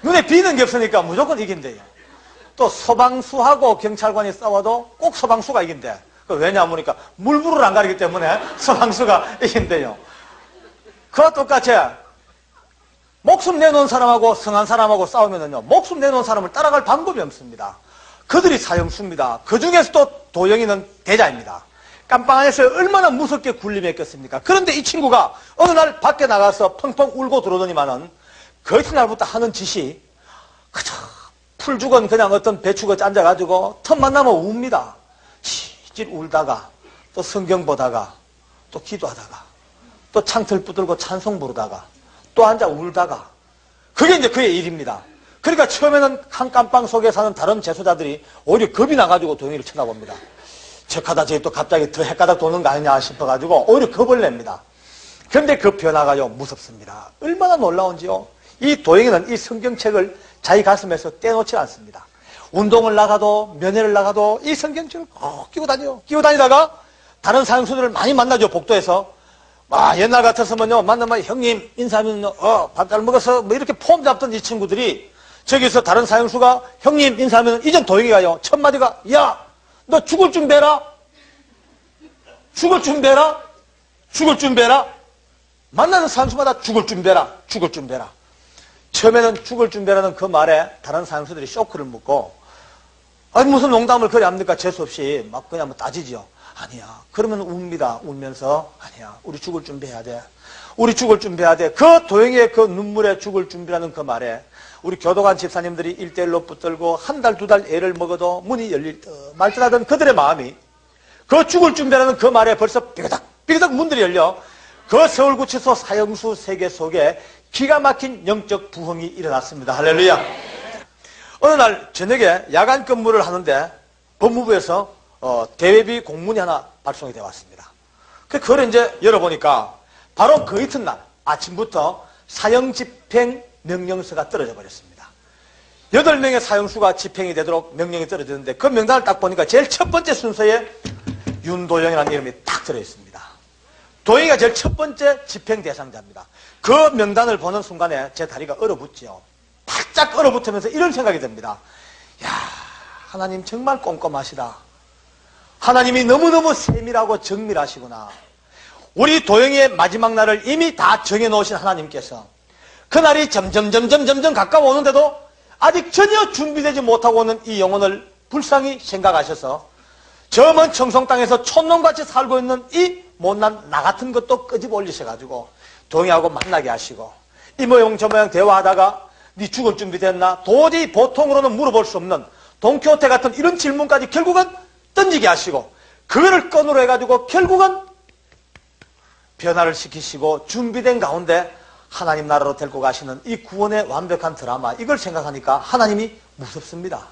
눈에 비는 게 없으니까 무조건 이긴대요. 또 소방수하고 경찰관이 싸워도 꼭 소방수가 이긴대. 왜냐하면 물불을 안 가리기 때문에 소방수가 이긴대요. 그와 똑같이 목숨 내놓은 사람하고 성한 사람하고 싸우면은요, 목숨 내놓은 사람을 따라갈 방법이 없습니다. 그들이 사형수입니다. 그 중에서도 도영이는 대자입니다. 깜빵 안에서 얼마나 무섭게 굴림했겠습니까? 그런데 이 친구가 어느 날 밖에 나가서 펑펑 울고 들어오더니만은 그 이튿날부터 하는 짓이 그저 풀 죽은 그냥 어떤 배추가 앉아가지고 틈만 나면 웁니다. 찔 울다가 또 성경 보다가 또 기도하다가 또 창틀 붙들고 찬송 부르다가 또 앉아 울다가 그게 이제 그의 일입니다. 그러니까 처음에는 한 깜빵 속에 사는 다른 재소자들이 오히려 겁이 나가지고 도영이를 쳐다봅니다. 척하다 저기 또 갑자기 더 헷가닥 도는 거 아니냐 싶어가지고 오히려 겁을 냅니다. 그런데 그 변화가요 무섭습니다. 얼마나 놀라운지요. 이 도영이는 이 성경책을 자기 가슴에서 떼놓지 않습니다. 운동을 나가도 면회를 나가도 이 성경책을 꼭 끼고 다녀요. 끼고 다니다가 다른 사형수들을 많이 만나죠. 복도에서. 옛날 같았으면요 만나면 형님 인사하면 밥 잘 먹어서 뭐 이렇게 폼 잡던 이 친구들이 저기서 다른 사형수가 형님 인사하면 이젠 도영이가요 첫 마디가 야 너 죽을 준비해라. 죽을 준비해라. 죽을 준비해라. 만나는 사형수마다 죽을 준비해라. 죽을 준비해라. 처음에는 죽을 준비해라는 그 말에 다른 사형수들이 쇼크를 먹고 아니 무슨 농담을 그리 합니까? 재수없이 막 그냥 뭐 따지지요. 아니야. 그러면 웁니다. 울면서 아니야. 우리 죽을 준비해야 돼. 우리 죽을 준비해야 돼. 그 도영이의 그 눈물에 죽을 준비라는 그 말에 우리 교도관 집사님들이 1대1로 붙들고 한 달, 2달 애를 먹어도 문이 열릴 듯 말 듯 하던 그들의 마음이 그 죽을 준비라는 그 말에 벌써 삐그덕 문들이 열려 그 서울구치소 사형수 세계 속에 기가 막힌 영적 부흥이 일어났습니다. 할렐루야. 어느 날 저녁에 야간 근무를 하는데 법무부에서 대외비 공문이 하나 발송이 되어 왔습니다. 그걸 이제 열어보니까 바로 그 이튿날 아침부터 사형 집행 명령서가 떨어져 버렸습니다. 8명의 사형수가 집행이 되도록 명령이 떨어졌는데 그 명단을 딱 보니까 제일 첫 번째 순서에 윤도영이라는 이름이 딱 들어있습니다. 도영이가 제일 첫 번째 집행 대상자입니다. 그 명단을 보는 순간에 제 다리가 얼어붙지요. 바짝 얼어붙으면서 이런 생각이 듭니다. 야, 하나님 정말 꼼꼼하시다. 하나님이 너무너무 세밀하고 정밀하시구나. 우리 도영이의 마지막 날을 이미 다 정해놓으신 하나님께서 그날이 점점 가까워 오는데도 아직 전혀 준비되지 못하고 있는 이 영혼을 불쌍히 생각하셔서 저 먼 청송 땅에서 촌놈같이 살고 있는 이 못난 나 같은 것도 끄집어 올리셔가지고 도영이하고 만나게 하시고 이 모양 저 모양 대화하다가 네 죽을 준비 됐나? 도저히 보통으로는 물어볼 수 없는 돈키호테 같은 이런 질문까지 결국은 던지게 하시고 그거를 건으로 해가지고 결국은 변화를 시키시고 준비된 가운데 하나님 나라로 데리고 가시는 이 구원의 완벽한 드라마, 이걸 생각하니까 하나님이 무섭습니다.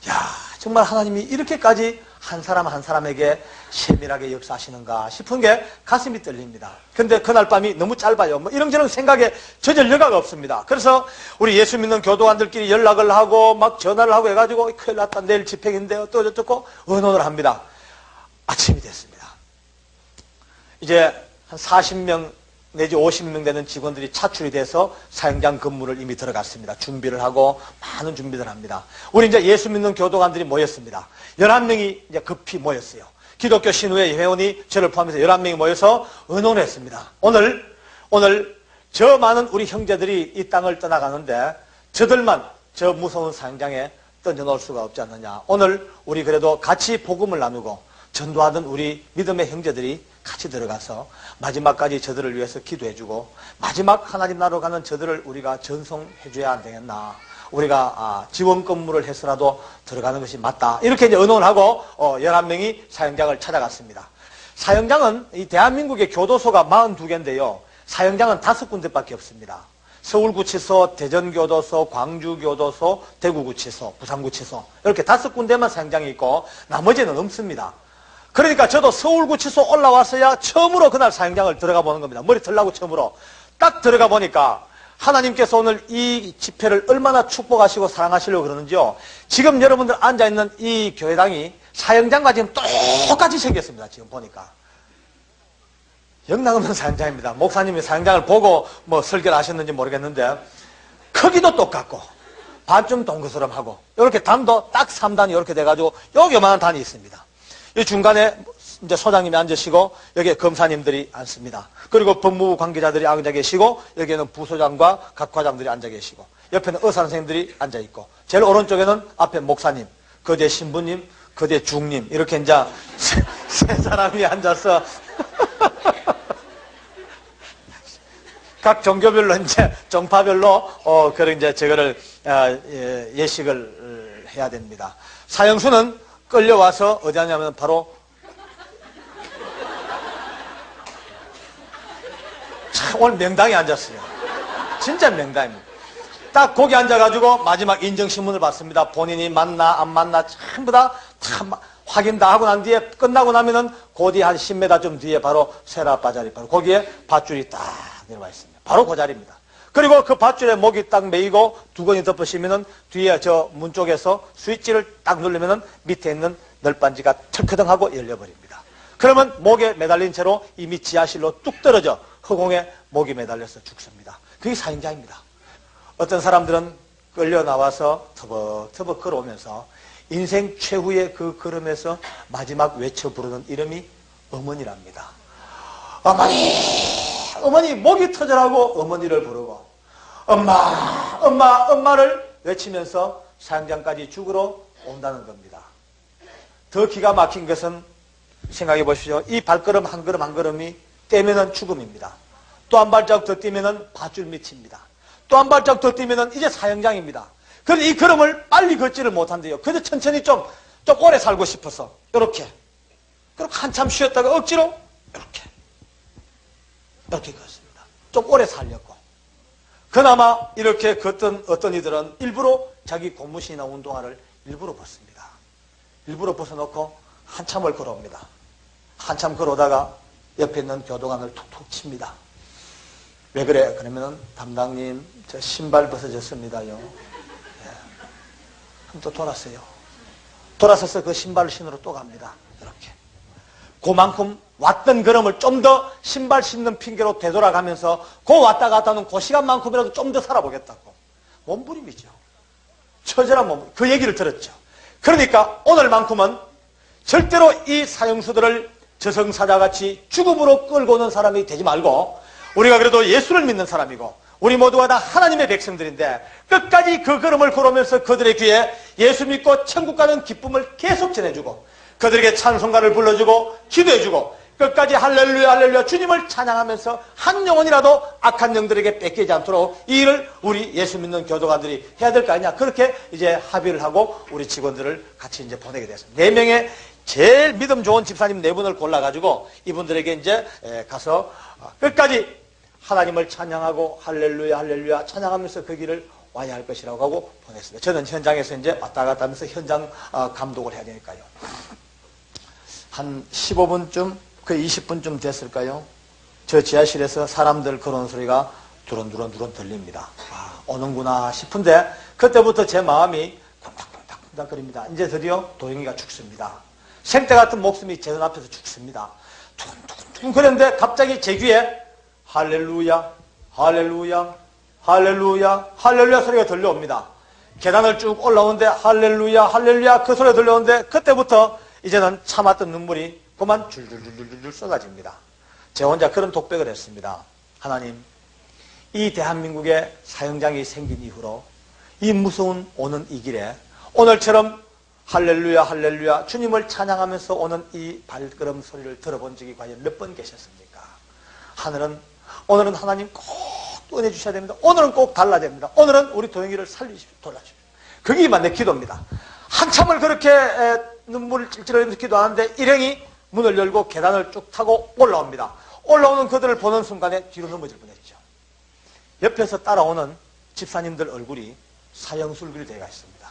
야, 정말 하나님이 이렇게까지 한 사람 한 사람에게 세밀하게 역사하시는가 싶은 게 가슴이 떨립니다. 근데 그날 밤이 너무 짧아요. 뭐 이런저런 생각에 젖을 여가가 없습니다. 그래서 우리 예수 믿는 교도관들끼리 연락을 하고 막 전화를 하고 해가지고 큰일 났다, 내일 집행인데요, 또 저쩌고 의논을 합니다. 아침이 됐습니다. 이제 한 40명 내지 50명 되는 직원들이 차출이 돼서 사형장 근무를 이미 들어갔습니다. 준비를 하고 많은 준비를 합니다. 우리 이제 예수 믿는 교도관들이 모였습니다. 11명이 이제 급히 모였어요. 기독교 신우회 회원이 저를 포함해서 11명이 모여서 의논을 했습니다. 오늘 저 많은 우리 형제들이 이 땅을 떠나가는데 저들만 저 무서운 사형장에 던져놓을 수가 없지 않느냐. 오늘 우리 그래도 같이 복음을 나누고 전도하던 우리 믿음의 형제들이 같이 들어가서 마지막까지 저들을 위해서 기도해주고 마지막 하나님 나라로 가는 저들을 우리가 전송해줘야 안 되겠나. 우리가 지원 근무를 해서라도 들어가는 것이 맞다. 이렇게 이제 의논을 하고 11명이 사형장을 찾아갔습니다. 사형장은 이 대한민국의 교도소가 42개인데요. 사형장은 5군데밖에 없습니다. 서울구치소, 대전교도소, 광주교도소, 대구구치소, 부산구치소 이렇게 5군데만 사형장이 있고 나머지는 없습니다. 그러니까 저도 서울구치소 올라왔어야 처음으로 그날 사형장을 들어가 보는 겁니다. 머리 털라고 처음으로. 딱 들어가 보니까 하나님께서 오늘 이 집회를 얼마나 축복하시고 사랑하시려고 그러는지요. 지금 여러분들 앉아있는 이 교회당이 사형장과 지금 똑같이 생겼습니다. 지금 보니까. 영락없는 사형장입니다. 목사님이 사형장을 보고 뭐 설교를 하셨는지 모르겠는데 크기도 똑같고 반쯤 동그스름하고 이렇게 단도 딱 3단이 이렇게 돼가지고 여기 요만한 단이 있습니다. 이 중간에 이제 소장님이 앉으시고 여기에 검사님들이 앉습니다. 그리고 법무부 관계자들이 앉아 계시고 여기에는 부소장과 각 과장들이 앉아 계시고 옆에는 의사 선생님들이 앉아 있고 제일 오른쪽에는 앞에 목사님, 그 뒤에 신부님, 그 뒤에 중님 이렇게 이제 세 사람이 앉아서 각 종교별로 이제 종파별로 그런 이제 저거를 예식을 해야 됩니다. 사형수는 끌려와서 어디 하냐면 바로 참 오늘 명당에 앉았어요. 진짜 명당입니다. 딱 거기 앉아가지고 마지막 인정신문을 받습니다. 본인이 맞나 안 맞나 전부 다 확인 다 하고 난 뒤에 끝나고 나면은 고디 한 10m 좀 뒤에 바로 세라빠 자리 바로 거기에 밧줄이 딱 내려와 있습니다. 바로 그 자리입니다. 그리고 그 밧줄에 목이 딱 메이고 두건이 덮으시면은 뒤에 저 문 쪽에서 스위치를 딱 누르면은 밑에 있는 널빤지가 털커덩하고 열려버립니다. 그러면 목에 매달린 채로 이미 지하실로 뚝 떨어져 허공에 목이 매달려서 죽습니다. 그게 사형장입니다. 어떤 사람들은 끌려 나와서 터벅터벅 걸어오면서 인생 최후의 그 걸음에서 마지막 외쳐 부르는 이름이 어머니랍니다. 어머니 목이 터져라고 어머니를 부르고 엄마를 외치면서 사형장까지 죽으러 온다는 겁니다. 더 기가 막힌 것은 생각해 보십시오. 이 발걸음 한 걸음 한 걸음이 떼면은 죽음입니다. 또 한 발자국 더 뛰면은 밧줄 밑입니다. 또 한 발자국 더 뛰면은 이제 사형장입니다. 그런데 이 걸음을 빨리 걷지를 못한대요. 그래서 천천히 좀 오래 살고 싶어서 이렇게 그리고 한참 쉬었다가 억지로 이렇게 걷습니다. 좀 오래 살려고. 그나마 이렇게 걷던 어떤 이들은 일부러 자기 고무신이나 운동화를 일부러 벗습니다. 일부러 벗어놓고 한참을 걸어옵니다. 한참 걸어오다가 옆에 있는 교도관을 툭툭 칩니다. 왜 그래? 그러면은 담당님 저 신발 벗어졌습니다요. 그럼 또 돌았어요. 돌아서서 그 신발을 신으러 또 갑니다. 이렇게. 그만큼 왔던 걸음을 좀 더 신발 신는 핑계로 되돌아가면서 그 왔다 갔다 하는 그 시간만큼이라도 좀 더 살아보겠다고. 몸부림이죠. 처절한 몸, 그 얘기를 들었죠. 그러니까 오늘만큼은 절대로 이 사형수들을 저승사자같이 죽음으로 끌고 오는 사람이 되지 말고, 우리가 그래도 예수를 믿는 사람이고 우리 모두가 다 하나님의 백성들인데 끝까지 그 걸음을 걸으면서 그들의 귀에 예수 믿고 천국 가는 기쁨을 계속 전해주고 그들에게 찬송가를 불러주고 기도해주고 끝까지 할렐루야 할렐루야 주님을 찬양하면서 한 영혼이라도 악한 영들에게 뺏기지 않도록 이 일을 우리 예수 믿는 교도관들이 해야 될 거 아니냐. 그렇게 이제 합의를 하고 우리 직원들을 같이 이제 보내게 됐습니다. 4명의 제일 믿음 좋은 집사님 4분을 골라가지고 이분들에게 이제 가서 끝까지 하나님을 찬양하고 할렐루야 할렐루야 찬양하면서 그 길을 와야 할 것이라고 하고 보냈습니다. 저는 현장에서 이제 왔다 갔다 하면서 현장 감독을 해야 되니까요. 한 15분쯤 거의 20분쯤 됐을까요? 저 지하실에서 사람들 걸어오는 소리가 두런두런 들립니다. 오는구나 싶은데 그때부터 제 마음이 쿵닥쿵닥쿵닥거립니다. 이제 드디어 도영이가 죽습니다. 생때 같은 목숨이 제 눈앞에서 죽습니다. 두근두근 그랬는데 갑자기 제 귀에 할렐루야 할렐루야 할렐루야 할렐루야 소리가 들려옵니다. 계단을 쭉 올라오는데 할렐루야 할렐루야 그 소리가 들려오는데 그때부터 이제는 참았던 눈물이 그만 줄줄줄줄 쏟아집니다. 제가 혼자 그런 독백을 했습니다. 하나님, 이 대한민국에 사형장이 생긴 이후로 이 무서운 오는 이 길에 오늘처럼 할렐루야 할렐루야 주님을 찬양하면서 오는 이 발걸음 소리를 들어본 적이 과연 몇 번 계셨습니까? 오늘은 하나님 꼭 은혜 주셔야 됩니다. 오늘은 꼭 달라야 됩니다. 오늘은 우리 도영이를 살리십시오. 돌아주십시오. 그게만 내 기도입니다. 한참을 그렇게 눈물을 찔찔 흘리면서 기도하는데 일행이 문을 열고 계단을 쭉 타고 올라옵니다. 올라오는 그들을 보는 순간에 뒤로 넘어질 뻔했죠. 옆에서 따라오는 집사님들 얼굴이 사형술기를 되어 있습니다.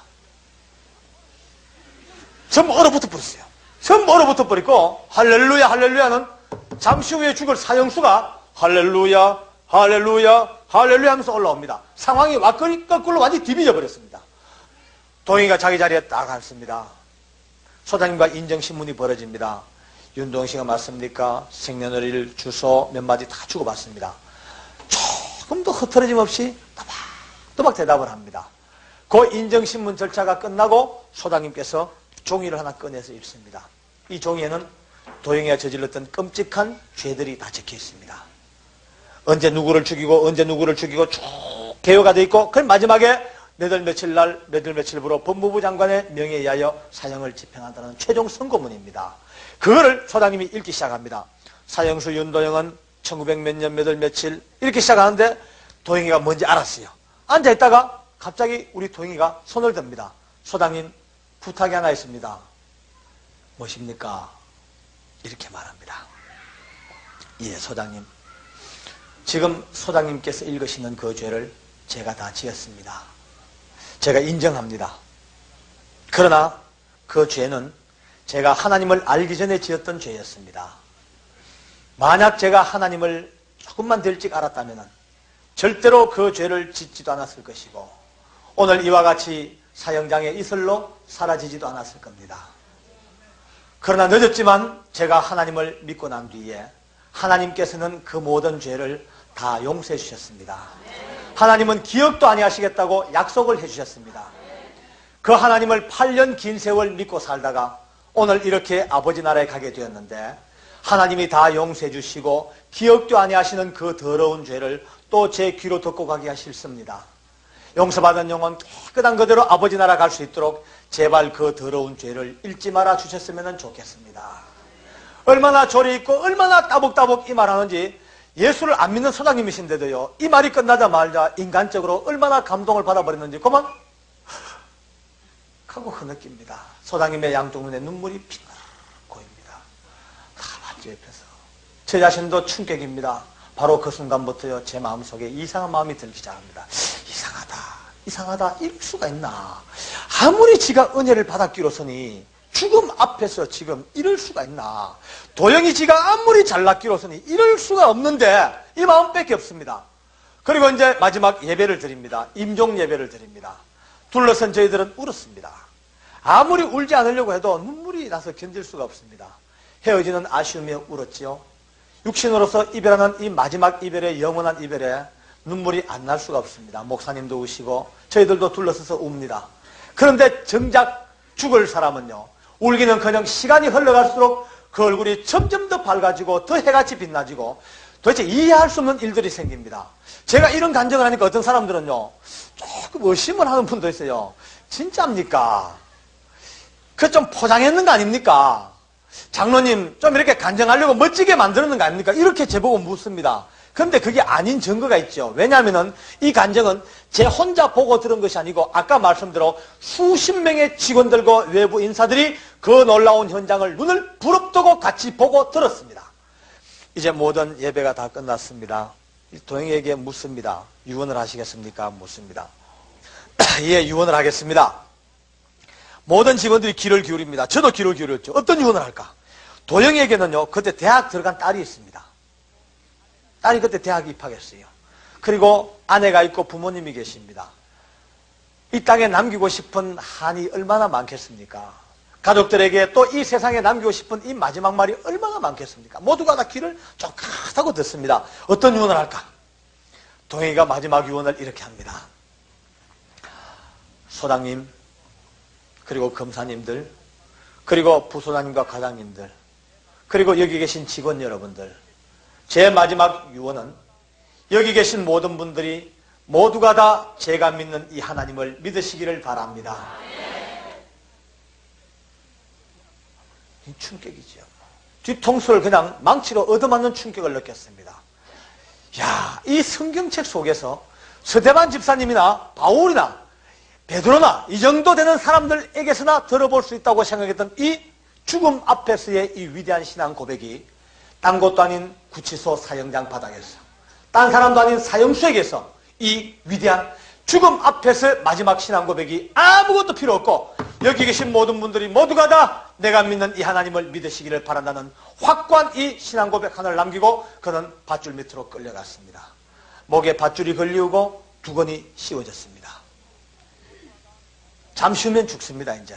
전부 얼어붙어 버렸어요. 전부 얼어붙어 버리고 할렐루야 할렐루야는 잠시 후에 죽을 사형수가 할렐루야 할렐루야 할렐루야 하면서 올라옵니다. 상황이 거꾸로 완전히 뒤집어 버렸습니다. 도영이가 자기 자리에 딱 앉습니다. 소장님과 인정신문이 벌어집니다. 윤도영 씨가 맞습니까? 생년월일, 주소 몇 마디 다 주고받습니다. 조금도 흐트러짐 없이 또박 대답을 합니다. 그 인정신문 절차가 끝나고 소장님께서 종이를 하나 꺼내서 읽습니다. 이 종이에는 도영이가 저질렀던 끔찍한 죄들이 다 적혀 있습니다. 언제 누구를 죽이고 쭉 개요가 되어 있고 그 마지막에 몇월 며칠부로 법무부 장관의 명예에 의하여 사형을 집행한다는 최종 선고문입니다. 그거를 소장님이 읽기 시작합니다. 사형수 윤도영은 1900 몇 년 몇월 며칠 이렇게 시작하는데 도영이가 뭔지 알았어요. 앉아있다가 갑자기 우리 도영이가 손을 듭니다. 소장님 부탁이 하나 있습니다. 무엇입니까? 이렇게 말합니다. 예, 소장님. 지금 소장님께서 읽으시는 그 죄를 제가 다 지었습니다. 제가 인정합니다. 그러나 그 죄는 제가 하나님을 알기 전에 지었던 죄였습니다. 만약 제가 하나님을 조금만 더 일찍 알았다면 절대로 그 죄를 짓지도 않았을 것이고 오늘 이와 같이 사형장의 이슬로 사라지지도 않았을 겁니다. 그러나 늦었지만 제가 하나님을 믿고 난 뒤에 하나님께서는 그 모든 죄를 다 용서해 주셨습니다. 하나님은 기억도 아니하시겠다고 약속을 해주셨습니다. 그 하나님을 8년 긴 세월 믿고 살다가 오늘 이렇게 아버지 나라에 가게 되었는데 하나님이 다 용서해 주시고 기억도 아니하시는 그 더러운 죄를 또 제 귀로 듣고 가게 하셨습니다. 용서받은 영혼 깨끗한 그대로 아버지 나라 갈 수 있도록 제발 그 더러운 죄를 읽지 말아 주셨으면 좋겠습니다. 얼마나 조리 있고 얼마나 따복따복 이 말하는지 예수를 안 믿는 소장님이신데도요 이 말이 끝나자마자 인간적으로 얼마나 감동을 받아버렸는지 그만 하고 흐느낍니다. 소장님의 양쪽 눈에 눈물이 핑 고입니다. 다 봤죠 옆에서. 제 자신도 충격입니다. 바로 그 순간부터요 제 마음속에 이상한 마음이 들기 시작합니다. 이상하다 이럴 수가 있나. 아무리 지가 은혜를 받았기로서니 죽음 앞에서 지금 이럴 수가 있나. 도영이 지가 아무리 잘났기로서니 이럴 수가 없는데 이 마음밖에 없습니다. 그리고 이제 마지막 예배를 드립니다. 임종 예배를 드립니다. 둘러선 저희들은 울었습니다. 아무리 울지 않으려고 해도 눈물이 나서 견딜 수가 없습니다. 헤어지는 아쉬움에 울었지요. 육신으로서 이별하는 이 마지막 이별의 영원한 이별에 눈물이 안 날 수가 없습니다. 목사님도 우시고 저희들도 둘러서서 웁니다. 그런데 정작 죽을 사람은요, 울기는커녕 시간이 흘러갈수록 그 얼굴이 점점 더 밝아지고 더 해같이 빛나지고 도대체 이해할 수 없는 일들이 생깁니다. 제가 이런 간증을 하니까 어떤 사람들은요, 조금 의심을 하는 분도 있어요. 진짜입니까? 그 좀 포장했는 거 아닙니까? 장로님 좀 이렇게 간증하려고 멋지게 만들었는 거 아닙니까? 이렇게 제보고 묻습니다. 그런데 그게 아닌 증거가 있죠. 왜냐하면 이 간증은 제 혼자 보고 들은 것이 아니고 아까 말씀대로 수십 명의 직원들과 외부 인사들이 그 놀라운 현장을 눈을 부릅뜨고 같이 보고 들었습니다. 이제 모든 예배가 다 끝났습니다. 도영이에게 묻습니다. 유언을 하시겠습니까? 묻습니다. 예, 유언을 하겠습니다. 모든 직원들이 귀를 기울입니다. 저도 귀를 기울였죠. 어떤 유언을 할까? 도영이에게는요, 그때 대학 들어간 딸이 있습니다. 딸이 그때 대학 입학했어요. 그리고 아내가 있고 부모님이 계십니다. 이 땅에 남기고 싶은 한이 얼마나 많겠습니까? 가족들에게 또 이 세상에 남기고 싶은 이 마지막 말이 얼마나 많겠습니까? 모두가 다 귀를 쫑긋하고 듣습니다. 어떤 유언을 할까? 동행이가 마지막 유언을 이렇게 합니다. 소장님, 그리고 검사님들, 그리고 부소장님과 과장님들, 그리고 여기 계신 직원 여러분들, 제 마지막 유언은 여기 계신 모든 분들이 모두가 다 제가 믿는 이 하나님을 믿으시기를 바랍니다. 이 충격이죠. 뒤통수를 그냥 망치로 얻어맞는 충격을 느꼈습니다. 야, 이 성경책 속에서 서대반 집사님이나 바울이나 베드로나 이 정도 되는 사람들에게서나 들어볼 수 있다고 생각했던 이 죽음 앞에서의 이 위대한 신앙 고백이 딴 곳도 아닌 구치소 사형장 바닥에서, 딴 사람도 아닌 사형수에게서 이 위대한 죽음 앞에서 마지막 신앙 고백이 아무것도 필요 없고 여기 계신 모든 분들이 모두가 다 내가 믿는 이 하나님을 믿으시기를 바란다는 확고한 이 신앙 고백 하나를 남기고 그는 밧줄 밑으로 끌려갔습니다. 목에 밧줄이 걸리우고 두건이 씌워졌습니다. 잠시 후면 죽습니다. 이제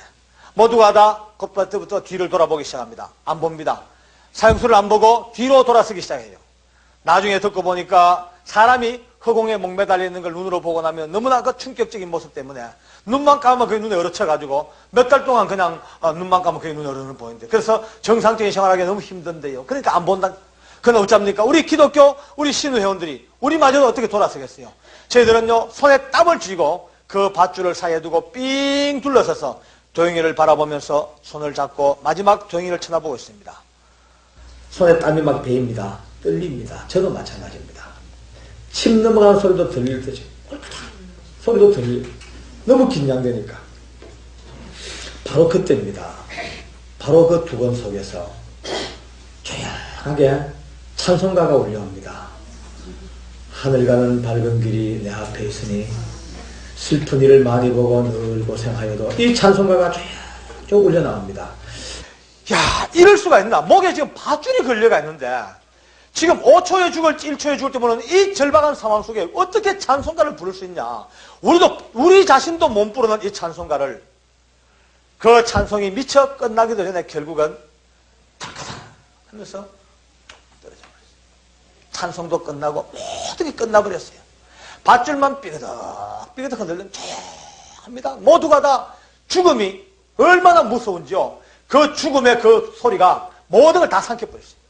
모두가 다 그때부터 뒤를 돌아보기 시작합니다. 안 봅니다. 사형수를 안 보고 뒤로 돌아서기 시작해요. 나중에 듣고 보니까 사람이 허공에 목매달려 있는 걸 눈으로 보고 나면 너무나 그 충격적인 모습 때문에 눈만 감으면 그게 눈에 얼어쳐가지고 몇 달 동안 그냥 눈만 감으면 그게 눈에 얼어는 보이는데, 그래서 정상적인 생활하기 너무 힘든데요. 그러니까 안 본다. 그건 어쩝니까? 우리 기독교, 우리 신우 회원들이 우리마저도 어떻게 돌아서겠어요? 저희들은요, 손에 땀을 쥐고 그 밧줄을 사이에 두고 삥 둘러서서 도영이를 바라보면서 손을 잡고 마지막 도영이를 쳐다보고 있습니다. 손에 땀이 막 배입니다. 떨립니다. 저도 마찬가지입니다. 침 넘어가는 소리도 들릴 때죠. 소리도 들릴. 너무 긴장되니까. 바로 그때입니다. 바로 그 두건 속에서 조용하게 찬송가가 울려옵니다. 하늘 가는 밝은 길이 내 앞에 있으니 슬픈 일을 많이 보고 늘 고생하여도, 이 찬송가가 쭉 울려 나옵니다. 야, 이럴 수가 있나? 목에 지금 밧줄이 걸려가 있는데 지금 5초에 죽을 1초에 죽을 때 보는 이 절박한 상황 속에 어떻게 찬송가를 부를 수 있냐? 우리 자신도 못 부르는 이 찬송가를, 그 찬송이 미처 끝나기도 전에 결국은 탁하다 하면서 떨어져 버렸어요. 찬송도 끝나고 모든 게 끝나버렸어요. 밧줄만 삐그덕 흔들리면 조용합니다. 모두가 다 죽음이 얼마나 무서운지요. 그 죽음의 그 소리가 모든 걸 다 삼켜버렸어요.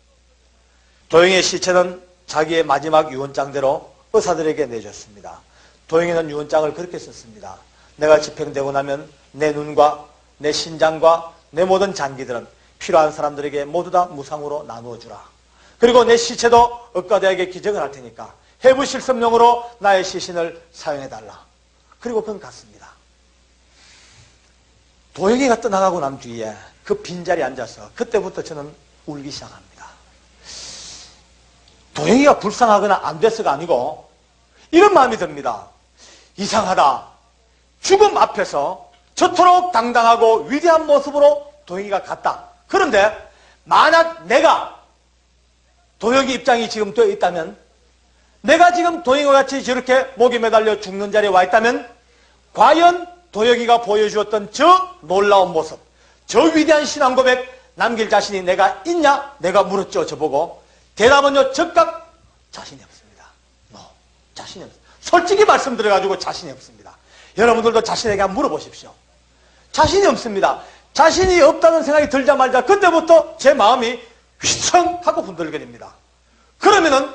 도영이의 시체는 자기의 마지막 유언장대로 의사들에게 내줬습니다. 도영이는 유언장을 그렇게 썼습니다. 내가 집행되고 나면 내 눈과 내 신장과 내 모든 장기들은 필요한 사람들에게 모두 다 무상으로 나누어 주라. 그리고 내 시체도 의과대학에 기증을 할 테니까 해부 실습용으로 나의 시신을 사용해달라. 그리고 그건 갔습니다. 도영이가 떠나가고 난 뒤에 그 빈자리에 앉아서 그때부터 저는 울기 시작합니다. 도영이가 불쌍하거나 안 돼서가 아니고 이런 마음이 듭니다. 이상하다. 죽음 앞에서 저토록 당당하고 위대한 모습으로 도영이가 갔다. 그런데 만약 내가 도영이 입장이 지금 되어 있다면, 내가 지금 도영이와 같이 저렇게 목에 매달려 죽는 자리에 와 있다면 과연 도영이가 보여주었던 저 놀라운 모습, 저 위대한 신앙 고백 남길 자신이 내가 있냐? 내가 물었죠. 저보고. 대답은요, 즉각 자신이 없습니다. 자신이 없습니다. 솔직히 말씀드려가지고 자신이 없습니다. 여러분들도 자신에게 한번 물어보십시오. 자신이 없습니다. 자신이 없다는 생각이 들자마자 그때부터 제 마음이 휘청 하고 흔들게 됩니다. 그러면은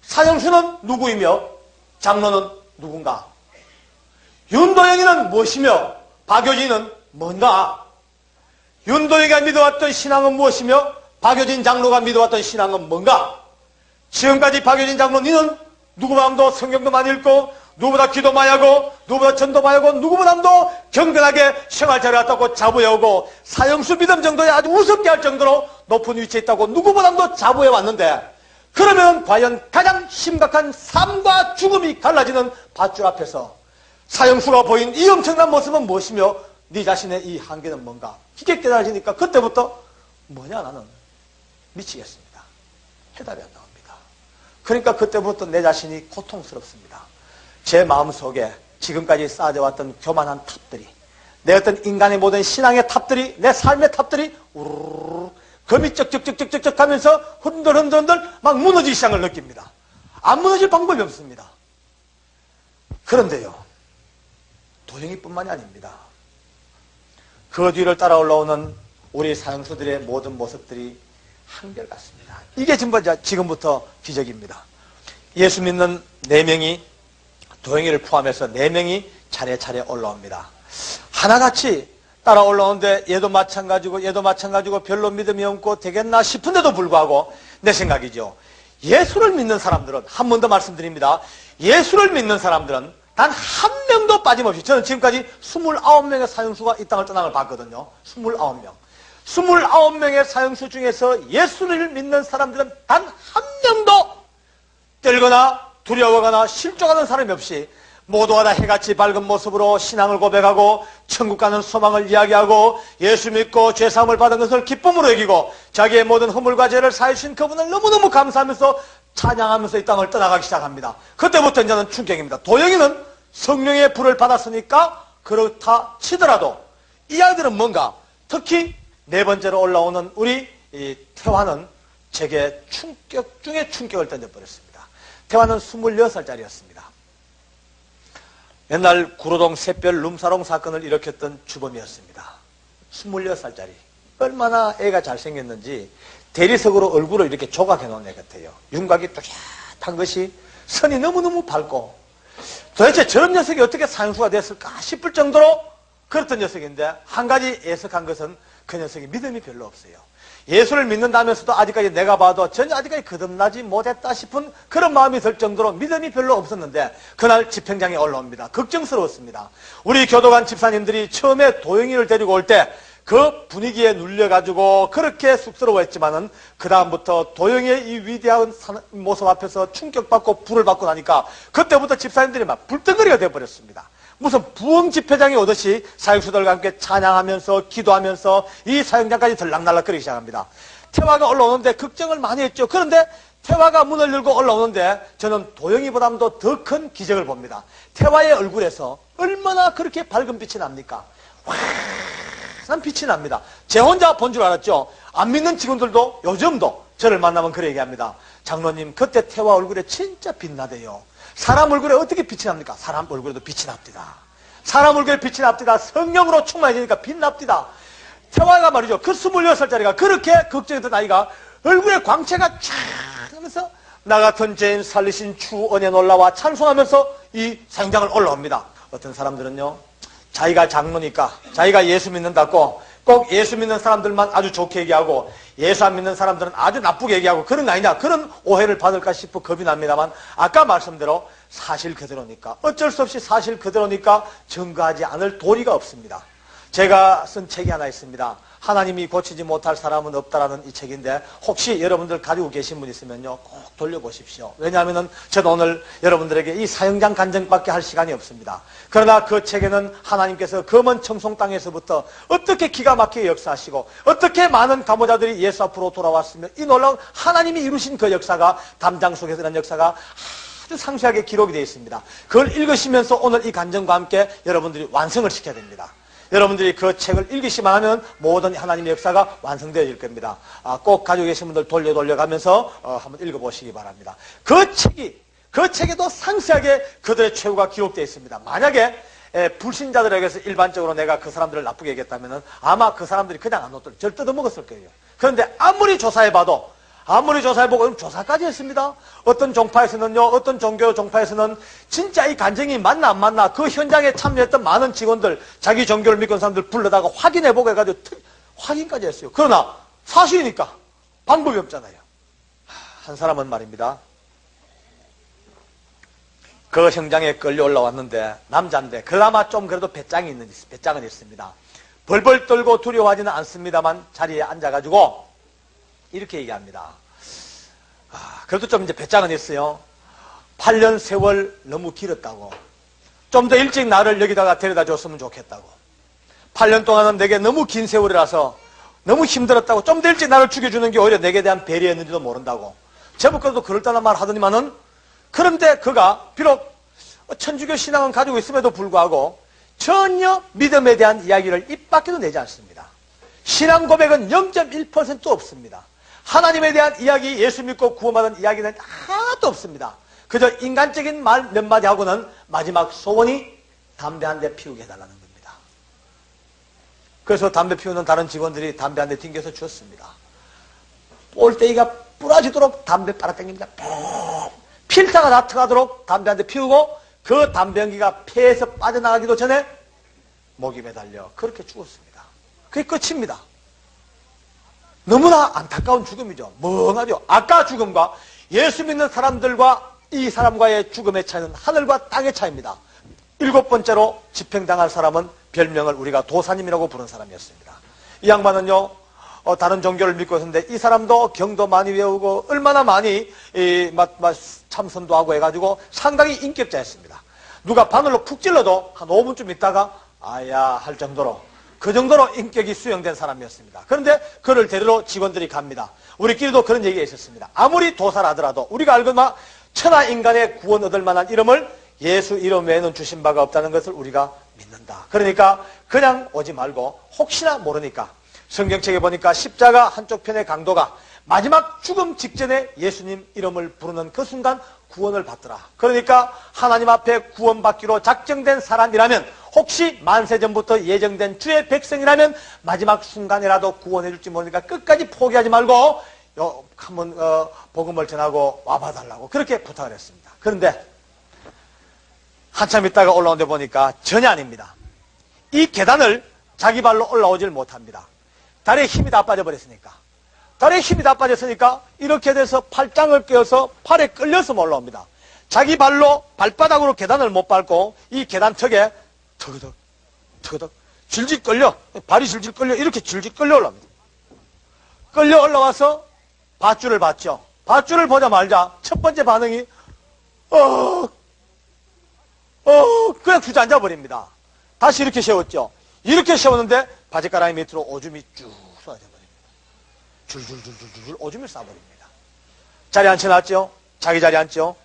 사형수는 누구이며 장로는 누군가? 윤도영이는 무엇이며 박효진은 뭔가? 윤도영이가 믿어왔던 신앙은 무엇이며 박효진 장로가 믿어왔던 신앙은 뭔가? 지금까지 박효진 장로 니는 누구보다도 성경도 많이 읽고 누구보다 기도 많이 하고 누구보다 전도 많이 하고 누구보다도 경건하게 생활 잘해왔다고 자부해오고 사형수 믿음 정도에 아주 우습게 할 정도로 높은 위치에 있다고 누구보다도 자부해왔는데 그러면 과연 가장 심각한 삶과 죽음이 갈라지는 밧줄 앞에서 사형수가 보인 이 엄청난 모습은 무엇이며 네 자신의 이 한계는 뭔가? 이게 깨달아지니까 그때부터 뭐냐 나는 미치겠습니다. 해답이 안 나옵니다. 그러니까 그때부터 내 자신이 고통스럽습니다. 제 마음속에 지금까지 쌓아져왔던 교만한 탑들이 내 어떤 인간의 모든 신앙의 탑들이 내 삶의 탑들이 우르르 금이 쩍쩍쩍쩍쩍 하면서 흔들흔들 막 무너지기 시작을 느낍니다. 안 무너질 방법이 없습니다. 그런데요, 도영이뿐만이 아닙니다. 그 뒤를 따라 올라오는 우리 사형수들의 모든 모습들이 한결같습니다. 이게 지금부터 기적입니다. 예수 믿는 4명이 도영이를 포함해서 4명이 차례차례 올라옵니다. 하나같이 따라 올라오는데 얘도 마찬가지고 별로 믿음이 없고 되겠나 싶은데도 불구하고 내 생각이죠. 예수를 믿는 사람들은 한 번 더 말씀드립니다. 예수를 믿는 사람들은 단 한 명도 빠짐없이 저는 지금까지 29명의 사형수가 이 땅을 떠난 걸 봤거든요. 29명. 29명의 사형수 중에서 예수를 믿는 사람들은 단 한 명도 떨거나 두려워하거나 실족하는 사람이 없이 모두가 다 해같이 밝은 모습으로 신앙을 고백하고 천국 가는 소망을 이야기하고 예수 믿고 죄사함을 받은 것을 기쁨으로 여기고 자기의 모든 허물과 죄를 사해 주신 그분을 너무너무 감사하면서 찬양하면서 이 땅을 떠나가기 시작합니다. 그때부터 이제는 충격입니다. 도영이는 성령의 불을 받았으니까 그렇다 치더라도 이 아이들은 뭔가 특히 4번째로 올라오는 우리 태화는 제게 충격 중에 충격을 던져버렸습니다. 태화는 26살짜리였습니다. 옛날 구로동 샛별 룸사롱 사건을 일으켰던 주범이었습니다. 26살짜리. 얼마나 애가 잘생겼는지 대리석으로 얼굴을 이렇게 조각해 놓은 애 같아요. 윤곽이 뚜렷한 것이 선이 너무너무 밝고 도대체 저런 녀석이 어떻게 사형수가 됐을까 싶을 정도로 그렇던 녀석인데 한 가지 애석한 것은 그 녀석이 믿음이 별로 없어요. 예수를 믿는다면서도 아직까지 내가 봐도 전혀 아직까지 거듭나지 못했다 싶은 그런 마음이 들 정도로 믿음이 별로 없었는데 그날 집행장에 올라옵니다. 걱정스러웠습니다. 우리 교도관 집사님들이 처음에 도영이를 데리고 올 때 그 분위기에 눌려가지고 그렇게 쑥스러워했지만은 그 다음부터 도영이의 이 위대한 모습 앞에서 충격받고 불을 받고 나니까 그때부터 집사님들이 막 불덩어리가 되어버렸습니다. 무슨 부흥 집회장이 오듯이 사형수들과 함께 찬양하면서 기도하면서 이 사형장까지 들락날락거리기 시작합니다. 태화가 올라오는데 걱정을 많이 했죠. 그런데 태화가 문을 열고 올라오는데 저는 도영이보다도 더 큰 기적을 봅니다. 태화의 얼굴에서 얼마나 그렇게 밝은 빛이 납니까? 환한 빛이 납니다. 제 혼자 본 줄 알았죠. 안 믿는 직원들도 요즘도 저를 만나면 그래 얘기합니다. 장로님 그때 태화 얼굴에 진짜 빛나대요. 사람 얼굴에 어떻게 빛이 납니까? 사람 얼굴에도 빛이 납디다. 사람 얼굴에 빛이 납디다. 성령으로 충만해지니까 빛 납디다. 태화가 말이죠. 그 26살짜리가 그렇게 걱정했던 아이가 얼굴에 광채가 쫙 하면서 나 같은 죄인 살리신 주 은혜 놀라와 찬송하면서 이 사형장을 올라옵니다. 어떤 사람들은요. 자기가 장로니까 자기가 예수 믿는다고 꼭 예수 믿는 사람들만 아주 좋게 얘기하고 예수 안 믿는 사람들은 아주 나쁘게 얘기하고 그런 거 아니냐 그런 오해를 받을까 싶어 겁이 납니다만 아까 말씀대로 사실 그대로니까 어쩔 수 없이 사실 그대로니까 증거하지 않을 도리가 없습니다. 제가 쓴 책이 하나 있습니다. 하나님이 고치지 못할 사람은 없다라는 이 책인데 혹시 여러분들 가지고 계신 분 있으면요 꼭 돌려보십시오. 왜냐하면 저도 오늘 여러분들에게 이 사형장 간증밖에 할 시간이 없습니다. 그러나 그 책에는 하나님께서 검은 청송 땅에서부터 어떻게 기가 막히게 역사하시고 어떻게 많은 감호자들이 예수 앞으로 돌아왔으며 이 놀라운 하나님이 이루신 그 역사가 담장 속에서 일어난 역사가 아주 상세하게 기록이 되어 있습니다. 그걸 읽으시면서 오늘 이 간증과 함께 여러분들이 완성을 시켜야 됩니다. 여러분들이 그 책을 읽으시만 하면 모든 하나님의 역사가 완성되어질 겁니다. 꼭 가지고 계신 분들 돌려가면서 한번 읽어보시기 바랍니다. 그 책에도 상세하게 그들의 최후가 기록되어 있습니다. 만약에 불신자들에게서 일반적으로 내가 그 사람들을 나쁘게 얘기했다면 아마 그 사람들이 그냥 안 놓들 절 뜯어먹었을 거예요. 그런데 아무리 조사해봐도 아무리 조사해보고 조사까지 했습니다. 어떤 종파에서는요, 어떤 종교 종파에서는 진짜 이 간증이 맞나 안 맞나 그 현장에 참여했던 많은 직원들, 자기 종교를 믿고 있는 사람들 불러다가 확인해보고 해가지고 확인까지 했어요. 그러나 사실이니까 방법이 없잖아요. 한 사람은 말입니다. 그 현장에 끌려 올라왔는데 남자인데 그나마 좀 그래도 배짱은 있습니다. 벌벌 떨고 두려워하지는 않습니다만 자리에 앉아가지고 이렇게 얘기합니다. 그래도 좀 이제 배짱은 있어요. 8년 세월 너무 길었다고. 좀 더 일찍 나를 여기다가 데려다 줬으면 좋겠다고. 8년 동안은 내게 너무 긴 세월이라서 너무 힘들었다고. 좀 더 일찍 나를 죽여주는 게 오히려 내게 대한 배려였는지도 모른다고. 제법 그래도 그럴듯한 말 하더니만은 그런데 그가 비록 천주교 신앙은 가지고 있음에도 불구하고 전혀 믿음에 대한 이야기를 입 밖에도 내지 않습니다. 신앙 고백은 0.1%도 없습니다. 하나님에 대한 이야기, 예수 믿고 구원받은 이야기는 하나도 없습니다. 그저 인간적인 말 몇 마디 하고는 마지막 소원이 담배 한 대 피우게 해달라는 겁니다. 그래서 담배 피우는 다른 직원들이 담배 한 대 튕겨서 줬습니다. 볼때기가 부러지도록 담배 빨아당깁니다. 필터가 다 터가도록 담배 한 대 피우고 그 담배 연기가 폐에서 빠져나가기도 전에 목이 매달려 그렇게 죽었습니다. 그게 끝입니다. 너무나 안타까운 죽음이죠. 멍하죠. 아까 죽음과 예수 믿는 사람들과 이 사람과의 죽음의 차이는 하늘과 땅의 차이입니다. 7번째로 집행당할 사람은 별명을 우리가 도사님이라고 부른 사람이었습니다. 이 양반은요, 다른 종교를 믿고 있었는데 이 사람도 경도 많이 외우고 얼마나 많이 참선도 하고 해가지고 상당히 인격자였습니다. 누가 바늘로 푹 찔러도 한 5분쯤 있다가 아야 할 정도로 그 정도로 인격이 수용된 사람이었습니다. 그런데 그를 데리러 직원들이 갑니다. 우리끼리도 그런 얘기가 있었습니다. 아무리 도사라 하더라도 우리가 알거나 천하 인간의 구원 얻을 만한 이름을 예수 이름 외에는 주신 바가 없다는 것을 우리가 믿는다. 그러니까 그냥 오지 말고 혹시나 모르니까 성경책에 보니까 십자가 한쪽 편의 강도가 마지막 죽음 직전에 예수님 이름을 부르는 그 순간 구원을 받더라. 그러니까 하나님 앞에 구원받기로 작정된 사람이라면 혹시 만세 전부터 예정된 주의 백성이라면 마지막 순간이라도 구원해 줄지 모르니까 끝까지 포기하지 말고 한번 복음을 전하고 와봐달라고 그렇게 부탁을 했습니다. 그런데 한참 있다가 올라온 데 보니까 전혀 아닙니다. 이 계단을 자기 발로 올라오질 못합니다. 다리에 힘이 다 빠져버렸으니까. 다리에 힘이 다 빠졌으니까 이렇게 돼서 팔짱을 껴서 팔에 끌려서 올라옵니다. 자기 발로 발바닥으로 계단을 못 밟고 이 계단 턱에 터그덕 터그덕 질질 끌려 발이 질질 끌려 이렇게 질질 끌려 올라옵니다. 끌려 올라와서 밧줄을 봤죠. 밧줄을 보자마자 첫 번째 반응이 그냥 주저앉아 버립니다. 다시 이렇게 세웠죠. 이렇게 세웠는데 바지가랑이 밑으로 오줌이 쭉 쏟아져 버립니다. 줄줄줄줄줄 오줌을 싸버립니다. 자리에 앉혀놨죠. 자기 자리에 앉죠.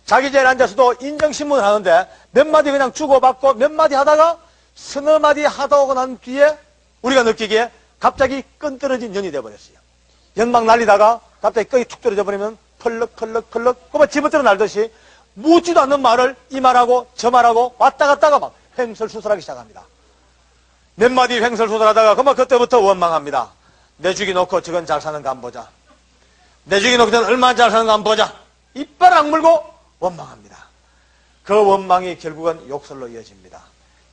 자기 자리에 앉아서도 인정신문을 하는데 몇 마디 그냥 주고받고 몇 마디 하다가 서너 마디 하다 오고 난 뒤에 우리가 느끼기에 갑자기 끈 떨어진 년이 되어버렸어요. 연막 날리다가 갑자기 끈이 툭 떨어져 버리면 펄럭펄럭펄럭 그만 집어들어 날듯이 묻지도 않는 말을 이 말하고 저 말하고 왔다 갔다가 막 횡설수설하기 시작합니다. 몇 마디 횡설수설하다가 그만 그때부터 원망합니다. 내 죽이 놓고 저건 잘 사는가 안 보자. 내 죽이 놓고 저건 얼마나 잘 사는가 안 보자. 이빨 악물고 원망합니다. 그 원망이 결국은 욕설로 이어집니다.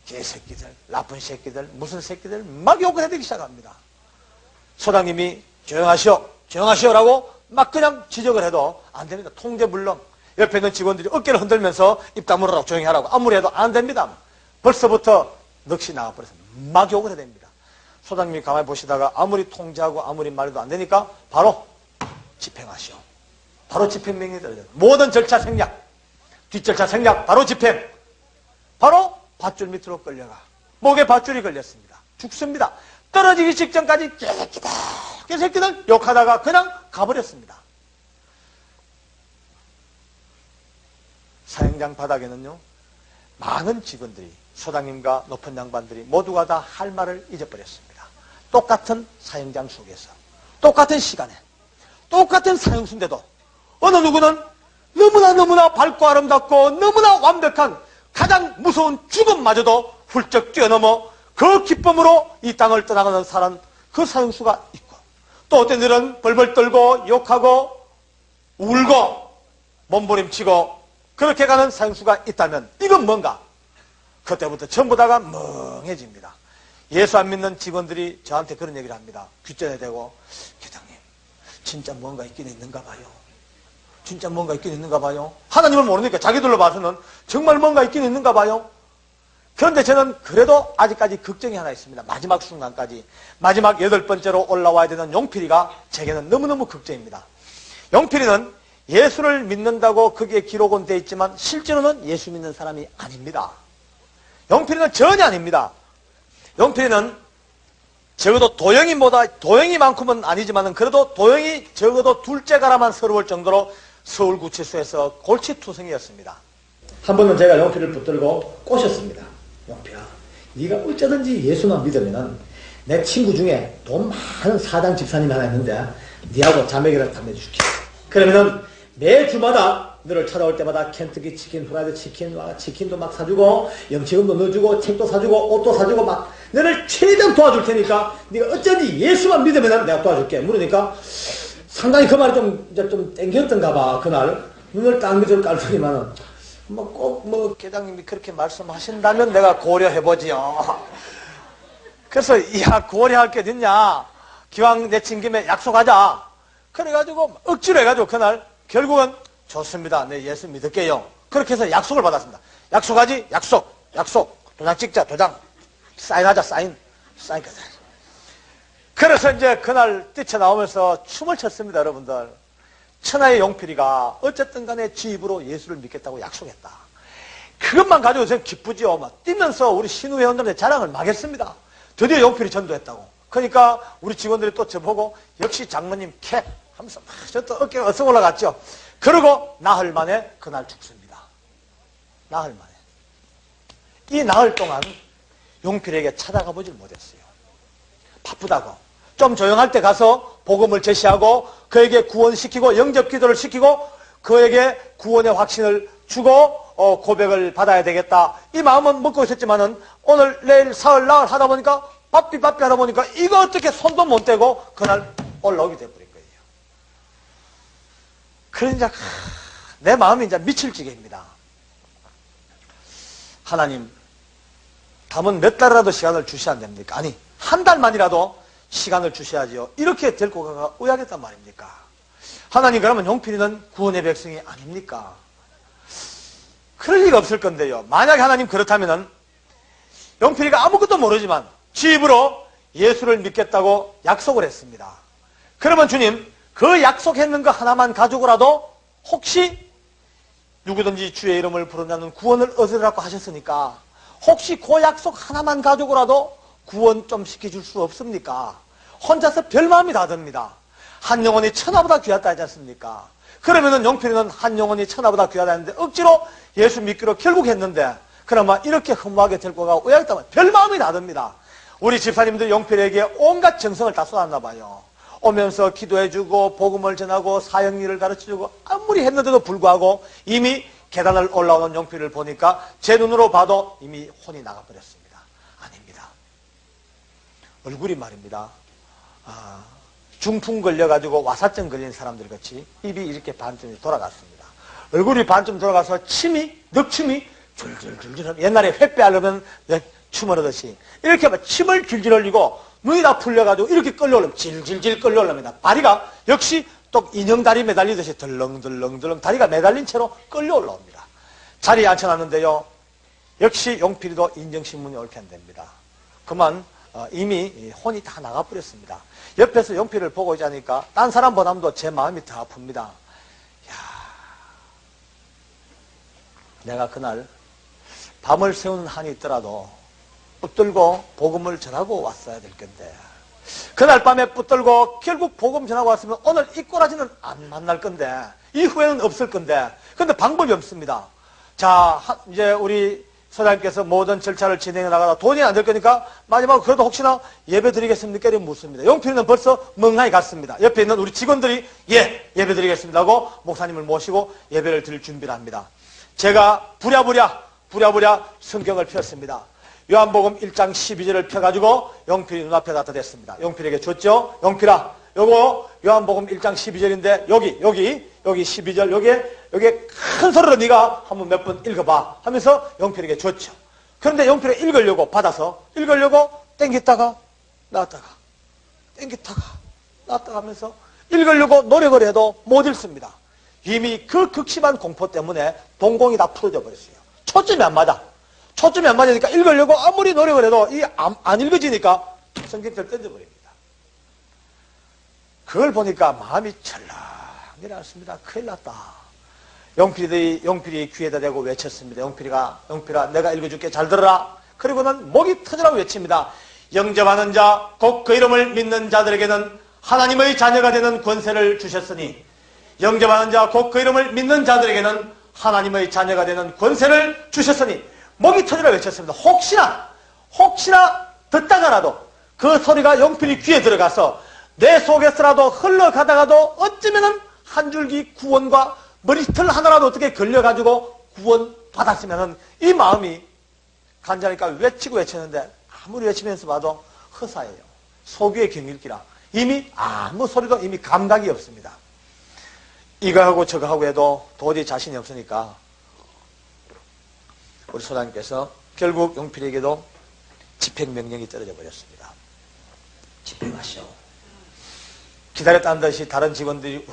개새끼들, 나쁜 새끼들, 무슨 새끼들 막 욕을 해대기 시작합니다. 소장님이 조용하시오, 조용하시오라고 막 그냥 지적을 해도 안 됩니다. 통제불능. 옆에 있는 직원들이 어깨를 흔들면서 입 다물어라 조용히 하라고 아무리 해도 안 됩니다. 벌써부터 넋이 나가버려서 막 욕을 해야 됩니다. 소장님이 가만히 보시다가 아무리 통제하고 아무리 말해도 안 되니까 바로 집행하시오. 바로 집행명령이 떨어져요. 모든 절차 생략, 뒷절차 생략, 바로 집행. 바로 밧줄 밑으로 끌려가. 목에 밧줄이 걸렸습니다. 죽습니다. 떨어지기 직전까지 개새끼다, 개새끼들 욕하다가 그냥 가버렸습니다. 사형장 바닥에는요, 많은 직원들이, 소장님과 높은 양반들이 모두가 다 할 말을 잊어버렸습니다. 똑같은 사형장 속에서, 똑같은 시간에, 똑같은 사형수인데도 어느 누구는 너무나 밝고 아름답고 너무나 완벽한 가장 무서운 죽음마저도 훌쩍 뛰어넘어 그 기쁨으로 이 땅을 떠나가는 사람, 그 사형수가 있고, 또 어떤 일은 벌벌 떨고 욕하고 울고 몸부림치고 그렇게 가는 사형수가 있다면 이건 뭔가? 그때부터 전부 다가 멍해집니다. 예수 안 믿는 직원들이 저한테 그런 얘기를 합니다. 귓전에 대고, 교장님, 진짜 뭔가 있긴 있는가 봐요. 진짜 뭔가 있긴 있는가 봐요. 하나님을 모르니까 자기들로 봐서는 정말 뭔가 있긴 있는가 봐요. 그런데 저는 그래도 아직까지 걱정이 하나 있습니다. 마지막 순간까지. 마지막 8번째로 올라와야 되는 용필이가 제게는 너무너무 걱정입니다. 용필이는 예수를 믿는다고 거기에 기록은 되어 있지만 실제로는 예수 믿는 사람이 아닙니다. 용필이는 전혀 아닙니다. 용필이는 적어도 도영이만큼은 아니지만 그래도 도영이 적어도 둘째 가라만 서러울 정도로 서울구치소에서 골치투성이었습니다. 한 번은 제가 용필이를 붙들고 꼬셨습니다. 용필아, 네가 어쩌든지 예수만 믿으면 내 친구 중에 돈 많은 사장 집사님이 하나 있는데 네하고 자매기를 담내줄게. 그러면은 매 주마다 너를 찾아올 때마다 켄터키 치킨, 후라이드 치킨, 치킨도 막 사주고 영치금도 넣어주고 책도 사주고 옷도 사주고 막 너를 최대한 도와줄 테니까 네가 어쩐지 예수만 믿으면 내가 도와줄게. 물으니까 상당히 그 말이 좀 땡겼던가 봐. 그날 눈을 딴거절 깔더니만은 꼭 계장님이 그렇게 말씀하신다면 내가 고려해보지요. 그래서 야, 고려할 게 됐냐, 기왕 내친 김에 약속하자. 그래가지고 억지로 해가지고 그날 결국은 좋습니다, 내 예수 믿을게요. 그렇게 해서 약속을 받았습니다. 약속하지? 약속. 도장 찍자, 도장. 사인하자, 사인까지. 그래서 이제 그날 뛰쳐나오면서 춤을 췄습니다, 여러분들. 천하의 용필이가 어쨌든 간에 지 입으로 예수를 믿겠다고 약속했다. 그것만 가지고 저는 기쁘지요. 막 뛰면서 우리 신우 회원들한테 자랑을 막 했습니다. 드디어 용필이 전도했다고. 그러니까 우리 직원들이 또 저보고 역시 장로님 캡 하면서 막 저 또 어깨가 어서 올라갔죠. 그러고 나흘 만에 그날 죽습니다. 나흘 만에. 이 나흘 동안 용필에게 찾아가 보질 못했어요. 바쁘다고. 좀 조용할 때 가서 복음을 제시하고 그에게 구원시키고 영접 기도를 시키고 그에게 구원의 확신을 주고 고백을 받아야 되겠다. 이 마음은 먹고 있었지만은 오늘 내일 사흘 나흘 하다 보니까 바삐 하다 보니까 이거 어떻게 손도 못 대고 그날 올라오게 돼버린 거예요. 그러니까 내 마음이 이제 미칠 지경입니다. 하나님, 담은 몇 달이라도 시간을 주셔야 안 됩니까? 아니, 한 달만이라도 시간을 주셔야지요. 이렇게 데리고 가가 의아하겠단 말입니까? 하나님, 그러면 용필이는 구원의 백성이 아닙니까? 그럴 리가 없을 건데요. 만약에 하나님 그렇다면은 용필이가 아무것도 모르지만 지 입으로 예수를 믿겠다고 약속을 했습니다. 그러면 주님, 그 약속했는 거 하나만 가지고라도 혹시 누구든지 주의 이름을 부르면 구원을 얻으라고 하셨으니까 혹시 그 약속 하나만 가지고라도 구원 좀 시켜줄 수 없습니까? 혼자서 별마음이 다 듭니다. 한 영혼이 천하보다 귀하다 하지 않습니까? 그러면은 용필이는 한 영혼이 천하보다 귀하다 했는데 억지로 예수 믿기로 결국 했는데 그나마 이렇게 허무하게 데리고 가고 의아했다면 별마음이 다 듭니다. 우리 집사님들 용필에게 온갖 정성을 다 쏟았나 봐요. 오면서 기도해주고 복음을 전하고 사형일을 가르쳐주고 아무리 했는데도 불구하고 이미 계단을 올라오는 용필을 보니까 제 눈으로 봐도 이미 혼이 나가버렸습니다. 아닙니다. 얼굴이 말입니다. 중풍 걸려가지고 와사증 걸린 사람들 같이 입이 이렇게 반쯤이 돌아갔습니다. 얼굴이 반쯤 돌아가서 늑침이 줄줄줄줄 옛날에 횃배 하려면 춤을 하듯이 이렇게 막 침을 줄줄 흘리고 눈이 다 풀려가지고 이렇게 끌려올라면 질질질 끌려올랍니다. 다리가 역시 또 인형다리 매달리듯이 덜렁덜렁 다리가 매달린 채로 끌려올라옵니다. 자리에 앉혀놨는데요. 역시 용필이도 인정신문이 옳게 안 됩니다. 그만 이미 혼이 다 나가버렸습니다. 옆에서 용필을 보고 있자니까 딴 사람보다도 제 마음이 더 아픕니다. 야, 내가 그날 밤을 새우는 한이 있더라도 붙들고 복음을 전하고 왔어야 될 건데 그날 밤에 붙들고 결국 복음 전하고 왔으면 오늘 이 꼬라지는 안 만날 건데 이후에는 없을 건데 근데 방법이 없습니다. 자, 이제 우리 소장님께서 모든 절차를 진행해 나가다 돈이 안 될 거니까 마지막으로 그래도 혹시나 예배 드리겠습니까? 이렇게 묻습니다. 용필이는 벌써 멍하니 갔습니다. 옆에 있는 우리 직원들이 예배 드리겠습니다 하고 목사님을 모시고 예배를 드릴 준비를 합니다. 제가 부랴부랴 부랴부랴 성경을 폈습니다. 요한복음 1장 12절을 펴가지고 영필이 눈앞에 갖다 댔습니다. 영필에게 줬죠. 영필아, 요거 요한복음 1장 12절인데 여기 12절 여기에 큰 소리로 네가 한번 몇 번 읽어봐 하면서 영필에게 줬죠. 그런데 영필이 읽으려고 받아서 읽으려고 땡겼다가 나왔다가 땡겼다가 나왔다가 하면서 읽으려고 노력을 해도 못 읽습니다. 이미 그 극심한 공포 때문에 동공이 다 풀어져 버렸어요. 초점이 안 맞아. 초점이 안 맞으니까 읽으려고 아무리 노력을 해도 안 읽어지니까 성경책을 던져버립니다. 그걸 보니까 마음이 철렁 내려앉습니다. 큰일 났다. 영필이 귀에다 대고 외쳤습니다. 영필아 내가 읽어줄게 잘 들어라. 그리고는 목이 터지라고 외칩니다. 영접하는 자 곧 그 이름을 믿는 자들에게는 하나님의 자녀가 되는 권세를 주셨으니 영접하는 자 곧 그 이름을 믿는 자들에게는 하나님의 자녀가 되는 권세를 주셨으니 목이 터지라고 외쳤습니다. 혹시나 듣다가라도 그 소리가 영필이 귀에 들어가서 내 속에서라도 흘러가다가도 어쩌면은 한 줄기 구원과 머리털 하나라도 어떻게 걸려가지고 구원 받았으면은 이 마음이 간절하니까 외쳤는데 아무리 외치면서 봐도 허사예요. 소귀의 경일기라 이미 아무 소리도 이미 감각이 없습니다. 이거하고 저거하고 해도 도저히 자신이 없으니까 우리 소장님께서 결국 용필에게도 집행명령이 떨어져 버렸습니다. 집행하시오. 기다렸다는 듯이 다른 직원들이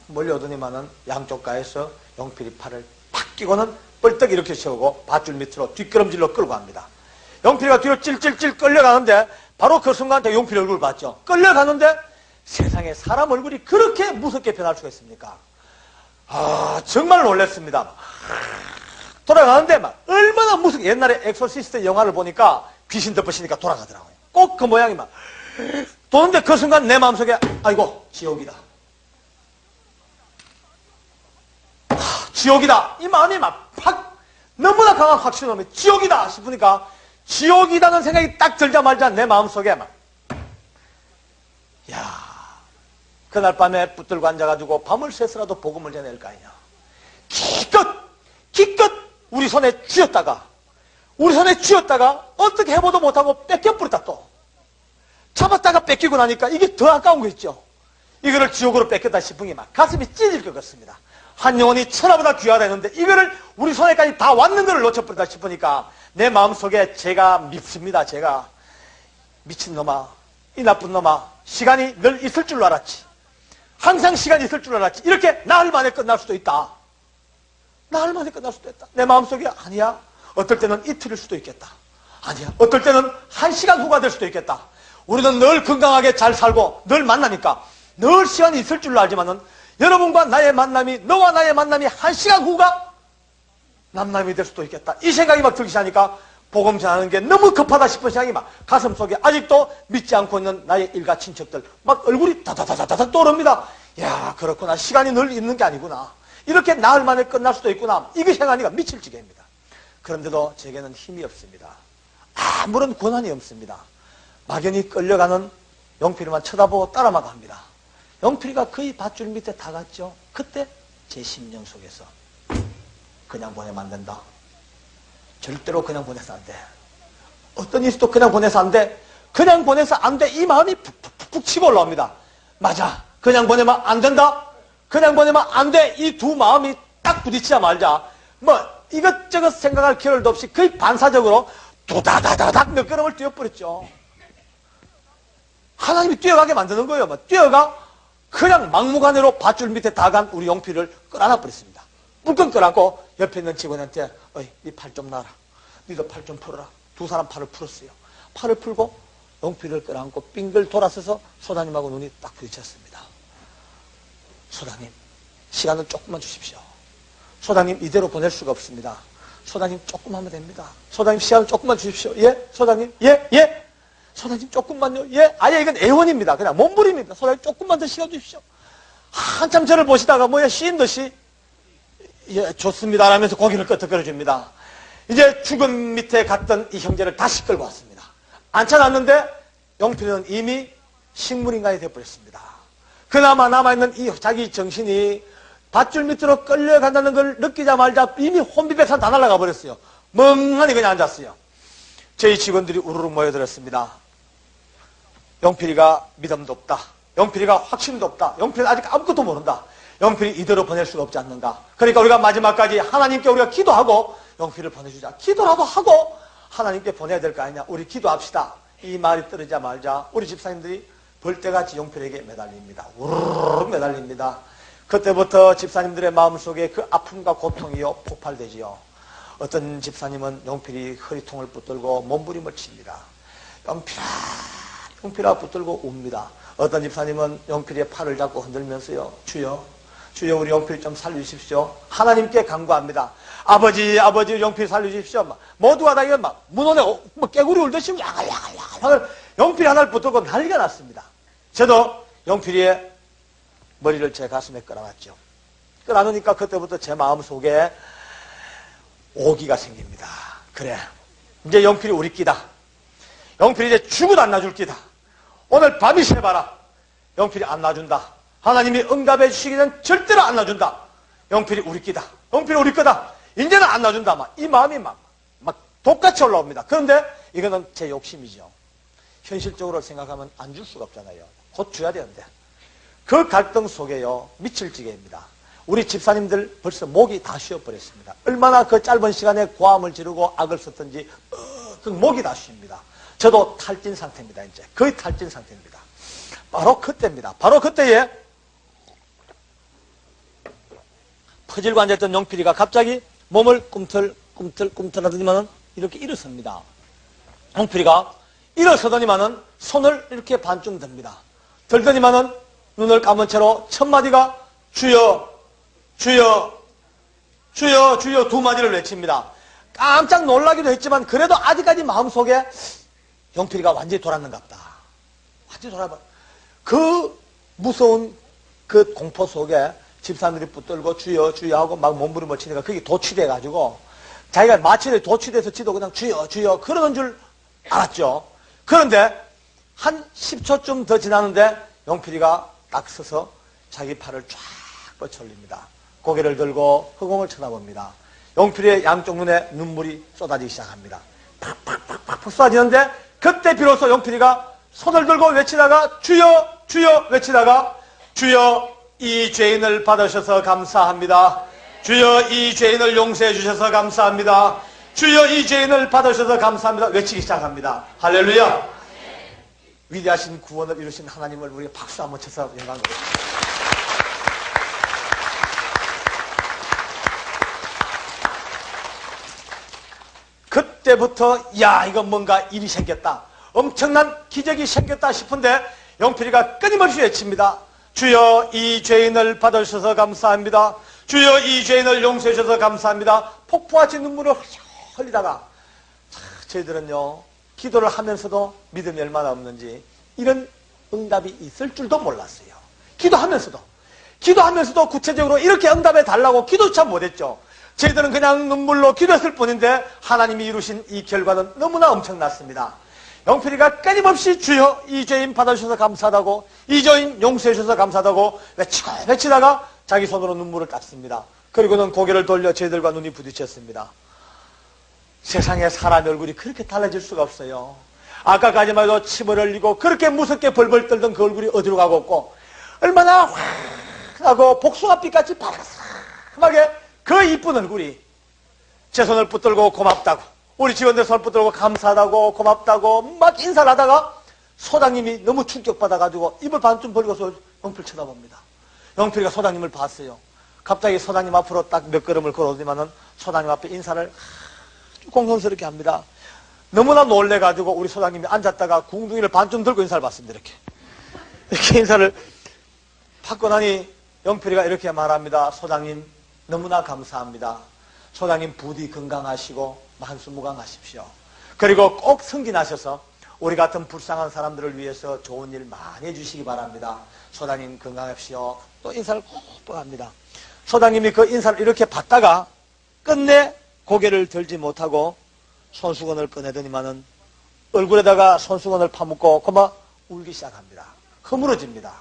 몰려오더니만은 양쪽 가에서 용필이 팔을 팍 끼고는 뻘떡 이렇게 세우고 밧줄 밑으로 뒷걸음질로 끌고 갑니다. 용필이가 뒤로 찔찔찔 끌려가는데 바로 그 순간 용필 얼굴을 봤죠. 끌려가는데 세상에 사람 얼굴이 그렇게 무섭게 변할 수가 있습니까? 정말 놀랐습니다. 돌아가는데 막 얼마나 무섭게 옛날에 엑소시스트 영화를 보니까 귀신 덮으시니까 돌아가더라고요. 꼭 그 모양이 막 도는데 그 순간 내 마음속에 아이고 지옥이다. 지옥이다. 이 마음이 막 팍 너무나 강한 확신을 하면 지옥이다 싶으니까 지옥이다는 생각이 딱 들자마자 내 마음속에 막 그날 밤에 붙들고 앉아가지고 밤을 새서라도 복음을 전해야 할 거 아니냐. 기껏 우리 손에 쥐었다가 어떻게 해보도 못하고 뺏겨버렸다 또. 잡았다가 뺏기고 나니까 이게 더 아까운 거 있죠. 이거를 지옥으로 뺏겼다 싶으니 막 가슴이 찢을 것 같습니다. 한 영혼이 천하보다 귀하다 했는데 이거를 우리 손에까지 다 왔는 거를 놓쳐버렸다 싶으니까 내 마음속에 제가 밉습니다. 제가 미친놈아, 이 나쁜 놈아, 시간이 늘 있을 줄 알았지. 항상 시간이 있을 줄 알았지. 이렇게 나흘 만에 끝날 수도 있다. 나흘 만에 끝날 수도 있다. 내 마음속에 아니야. 어떨 때는 이틀일 수도 있겠다. 아니야. 어떨 때는 1시간 후가 될 수도 있겠다. 우리는 늘 건강하게 잘 살고 늘 만나니까 늘 시간이 있을 줄 알지만은 여러분과 나의 만남이, 너와 나의 만남이 1시간 후가 남남이 될 수도 있겠다. 이 생각이 막 들기 시작하니까 복음 전하는 게 너무 급하다 싶은 생각이 막 가슴 속에 아직도 믿지 않고 있는 나의 일가 친척들 막 얼굴이 다다다다닥 떠오릅니다. 야, 그렇구나. 시간이 늘 있는 게 아니구나. 이렇게 나흘 만에 끝날 수도 있구나. 이게 생각하니까 미칠 지경입니다. 그런데도 제게는 힘이 없습니다. 아무런 권한이 없습니다. 막연히 끌려가는 영필이만 쳐다보고 따라만 갑니다. 영필이가 거의 밧줄 밑에 다 갔죠. 그때 제 심령 속에서 그냥 보내면 안 된다. 절대로 그냥 보내서 안 돼. 어떤 일도 그냥 보내서 안 돼. 그냥 보내서 안 돼. 이 마음이 푹푹 치고 올라옵니다. 맞아. 그냥 보내면 안 된다. 그냥 보내면 안 돼. 이 두 마음이 딱 부딪히자 말자. 이것저것 생각할 겨를도 없이 거의 반사적으로 도다다다닥 몇 걸음을 뛰어버렸죠. 하나님이 뛰어가게 만드는 거예요. 뛰어가 그냥 막무가내로 밧줄 밑에 다 간 우리 용필을 끌어안아 버렸습니다. 물건 끌어안고 옆에 있는 직원한테 네 팔 좀 놔라. 니도 팔 좀 풀어라. 두 사람 팔을 풀었어요. 팔을 풀고 용필을 끌어안고 빙글 돌아서서 소장님하고 눈이 딱 부딪혔습니다. 소장님, 시간은 조금만 주십시오. 소장님 이대로 보낼 수가 없습니다. 소장님 조금 하면 됩니다. 소장님 시간을 조금만 주십시오. 예? 소장님? 예? 소장님 조금만요. 예? 아예 이건 애원입니다. 그냥 몸부림입니다. 소장님 조금만 더 시간 주십시오. 한참 저를 보시다가 씌인 듯이 예, 좋습니다 라면서 고개를 끄덕거려줍니다. 이제 죽은 밑에 갔던 이 형제를 다시 끌고 왔습니다. 앉혀놨는데 용필은 이미 식물인간이 되어버렸습니다. 그나마 남아있는 이 자기 정신이 밧줄 밑으로 끌려간다는 걸 느끼자마자 이미 혼비백산 다 날아가 버렸어요. 멍하니 그냥 앉았어요. 저희 직원들이 우르르 모여들었습니다. 영필이가 믿음도 없다. 영필이가 확신도 없다. 영필이 아직 아무것도 모른다. 영필이 이대로 보낼 수가 없지 않는가. 그러니까 우리가 마지막까지 하나님께 우리가 기도하고 영필을 보내주자. 기도라도 하고 하나님께 보내야 될 거 아니냐. 우리 기도합시다. 이 말이 떨어지자마자 우리 집사님들이 벌떼같이 영필에게 매달립니다. 우르르 매달립니다. 그때부터 집사님들의 마음속에 그 아픔과 고통이요 폭발되지요. 어떤 집사님은 영필이 허리통을 붙들고 몸부림을 칩니다. 영필아, 영필아 붙들고 웁니다. 어떤 집사님은 영필의 팔을 잡고 흔들면서요, 주여, 주여 우리 영필 좀 살려주십시오. 하나님께 간구합니다. 아버지, 아버지 영필 살려주십시오. 모두가 다 이건 막 문혼에 깨구리 울듯이 야갈야갈 영필 하나를 붙들고 난리가 났습니다. 저도 영필이의 머리를 제 가슴에 끌어놨죠. 끌어놓으니까 그때부터 제 마음속에 오기가 생깁니다. 그래, 이제 영필이 우리 끼다. 영필이 이제 죽어도 안 놔줄 끼다. 오늘 밤이 새봐라. 영필이 안 놔준다. 하나님이 응답해 주시기는 절대로 안 놔준다. 영필이 우리 끼다. 영필이 우리 거다. 이제는 안 놔준다. 이 마음이 막 독같이 올라옵니다. 그런데 이거는 제 욕심이죠. 현실적으로 생각하면 안 줄 수가 없잖아요. 곧 줘야 되는데. 그 갈등 속에요, 미칠 지경입니다. 우리 집사님들 벌써 목이 다 쉬어버렸습니다. 얼마나 그 짧은 시간에 고함을 지르고 악을 썼던지 그 목이 다 쉽니다. 저도 탈진 상태입니다. 이제 거의 탈진 상태입니다. 바로 그때입니다. 바로 그때에 퍼질고 앉아있던 영필이가 갑자기 몸을 꿈틀꿈틀하더니만은 이렇게 일어섭니다. 영필이가 일어서더니만은 손을 이렇게 반쯤 듭니다. 들더니만은 눈을 감은 채로 첫 마디가 주여, 주여, 주여, 주여 두 마디를 외칩니다. 깜짝 놀라기도 했지만 그래도 아직까지 마음속에 영필이가 완전히 돌았는갑다. 완전히 돌아봐. 그 무서운 그 공포 속에 집사람들이 붙들고 주여, 주여 하고 막 몸부림을 치니까 그게 도취돼가지고 자기가 마치 도취돼서 지도 그냥 주여, 주여 그러는 줄 알았죠. 그런데 한 10초쯤 더 지나는데 영필이가 딱 서서 자기 팔을 쫙 뻗쳐 올립니다. 고개를 들고 허공을 쳐다봅니다. 영필이의 양쪽 눈에 눈물이 쏟아지기 시작합니다. 팍팍팍팍 쏟아지는데 그때 비로소 영필이가 손을 들고 외치다가 주여, 주여 외치다가 주여 이 죄인을 받으셔서 감사합니다. 주여 이 죄인을 용서해 주셔서 감사합니다. 주여 이 죄인을 받으셔서 감사합니다. 외치기 시작합니다. 할렐루야. 위대하신 구원을 이루신 하나님을 우리가 박수 한번 쳐서 영광을 드립니다. 그때부터 야 이거 뭔가 일이 생겼다. 엄청난 기적이 생겼다 싶은데 영필이가 끊임없이 외칩니다. 주여 이 죄인을 받으셔서 감사합니다. 주여 이 죄인을 용서해 주셔서 감사합니다. 폭포같이 눈물을 흘리다가 저희들은요 기도를 하면서도 믿음이 얼마나 없는지 이런 응답이 있을 줄도 몰랐어요. 기도하면서도 구체적으로 이렇게 응답해 달라고 기도조차 못했죠. 저희들은 그냥 눈물로 기도했을 뿐인데 하나님이 이루신 이 결과는 너무나 엄청났습니다. 영필이가 끊임없이 주여 이 죄인 받아주셔서 감사하다고 이 죄인 용서해 주셔서 감사하다고 외치다가 자기 손으로 눈물을 닦습니다. 그리고는 고개를 돌려 저희들과 눈이 부딪혔습니다. 세상에 사람의 얼굴이 그렇게 달라질 수가 없어요. 아까까지만 해도 침을 흘리고 그렇게 무섭게 벌벌 떨던 그 얼굴이 어디로 가고 없고 얼마나 환하고 복숭아빛같이 바삭하게 그 이쁜 얼굴이 제 손을 붙들고 고맙다고 우리 직원들 손을 붙들고 감사하다고 고맙다고 막 인사를 하다가 소장님이 너무 충격받아가지고 입을 반쯤 벌리고서 영필 쳐다봅니다. 영필이가 소장님을 봤어요. 갑자기 소장님 앞으로 딱 몇 걸음을 걸어오더니만은 소장님 앞에 인사를 아주 공손스럽게 합니다. 너무나 놀래가지고 우리 소장님이 앉았다가 궁둥이를 반쯤 들고 인사를 받습니다. 이렇게 인사를 받고 나니 영필이가 이렇게 말합니다. 소장님 너무나 감사합니다. 소장님 부디 건강하시고 만수무강하십시오. 그리고 꼭 승진하셔서 우리 같은 불쌍한 사람들을 위해서 좋은 일 많이 해주시기 바랍니다. 소장님 건강하십시오. 또 인사를 꼭 합니다. 소장님이 그 인사를 이렇게 받다가 끝내 고개를 들지 못하고 손수건을 꺼내더니만은 얼굴에다가 손수건을 파묻고 그만 울기 시작합니다. 허물어집니다.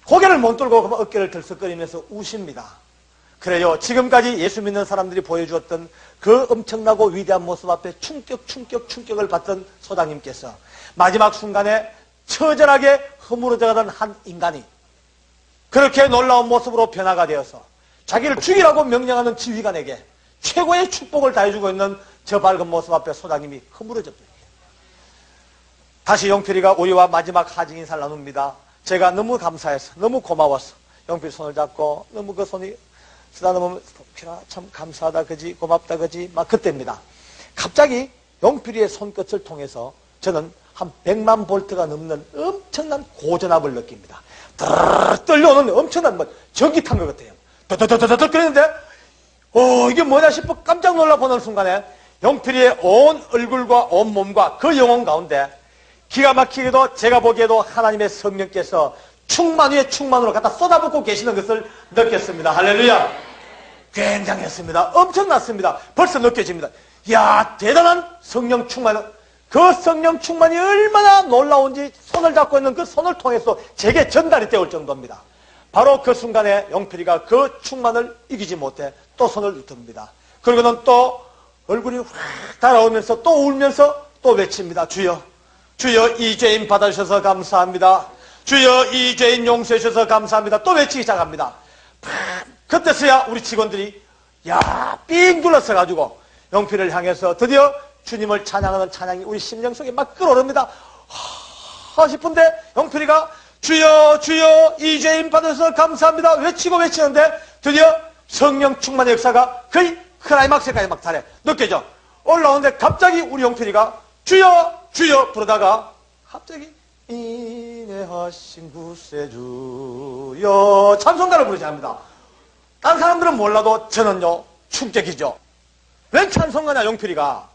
고개를 못 들고 그만 어깨를 들썩거리면서 우십니다. 그래요. 지금까지 예수 믿는 사람들이 보여주었던 그 엄청나고 위대한 모습 앞에 충격을 받던 소장님께서 마지막 순간에 처절하게 허물어져가던 한 인간이 그렇게 놀라운 모습으로 변화가 되어서 자기를 죽이라고 명령하는 지휘관에게 최고의 축복을 다해주고 있는 저 밝은 모습 앞에 소장님이 허물어져 버려요. 다시 용필이가 우리와 마지막 하직 인사를 나눕니다. 제가 너무 감사해서 너무 고마워서 용필이 손을 잡고 너무 그 손이 쓰다듬으면 용필아 참 감사하다 그지 고맙다 그지 막 그때입니다. 갑자기 용필이의 손끝을 통해서 저는 한 100만 볼트가 넘는 엄청난 고전압을 느낍니다. 떨려오는 엄청난 전기 탄 것 같아요. 더더더더더 그랬는데 이게 뭐냐 싶어 깜짝 놀라 보는 순간에 용필이의 온 얼굴과 온 몸과 그 영혼 가운데 기가 막히게도 제가 보기에도 하나님의 성령께서 충만 위에 충만으로 갖다 쏟아붓고 계시는 것을 느꼈습니다. 할렐루야. 굉장했습니다. 엄청났습니다. 벌써 느껴집니다. 이야, 대단한 성령 충만. 그 성령 충만이 얼마나 놀라운지 손을 잡고 있는 그 손을 통해서 제게 전달이 되올 정도입니다. 바로 그 순간에 용필이가 그 충만을 이기지 못해 또 손을 듭니다. 그리고는 또 얼굴이 확 달아오면서 또 울면서 또 외칩니다. 주여, 주여 이 죄인 받아주셔서 감사합니다. 주여 이 죄인 용서해 주셔서 감사합니다. 또 외치기 시작합니다. 그때서야 우리 직원들이 삥 둘러서가지고 용필을 향해서 드디어 주님을 찬양하는 찬양이 우리 심령 속에 막 끌어오릅니다. 싶은데 용필이가 주여 주여 이 죄인 받아서 감사합니다 외치는데 드디어 성령 충만의 역사가 거의 클라이막스까지 막 달해 느껴져 올라오는데 갑자기 우리 용필이가 주여 주여 부르다가 갑자기 인내하신 구세주여 찬송가를 부르지 않습니다. 다른 사람들은 몰라도 저는요 충격이죠. 웬 찬송가냐 용필이가.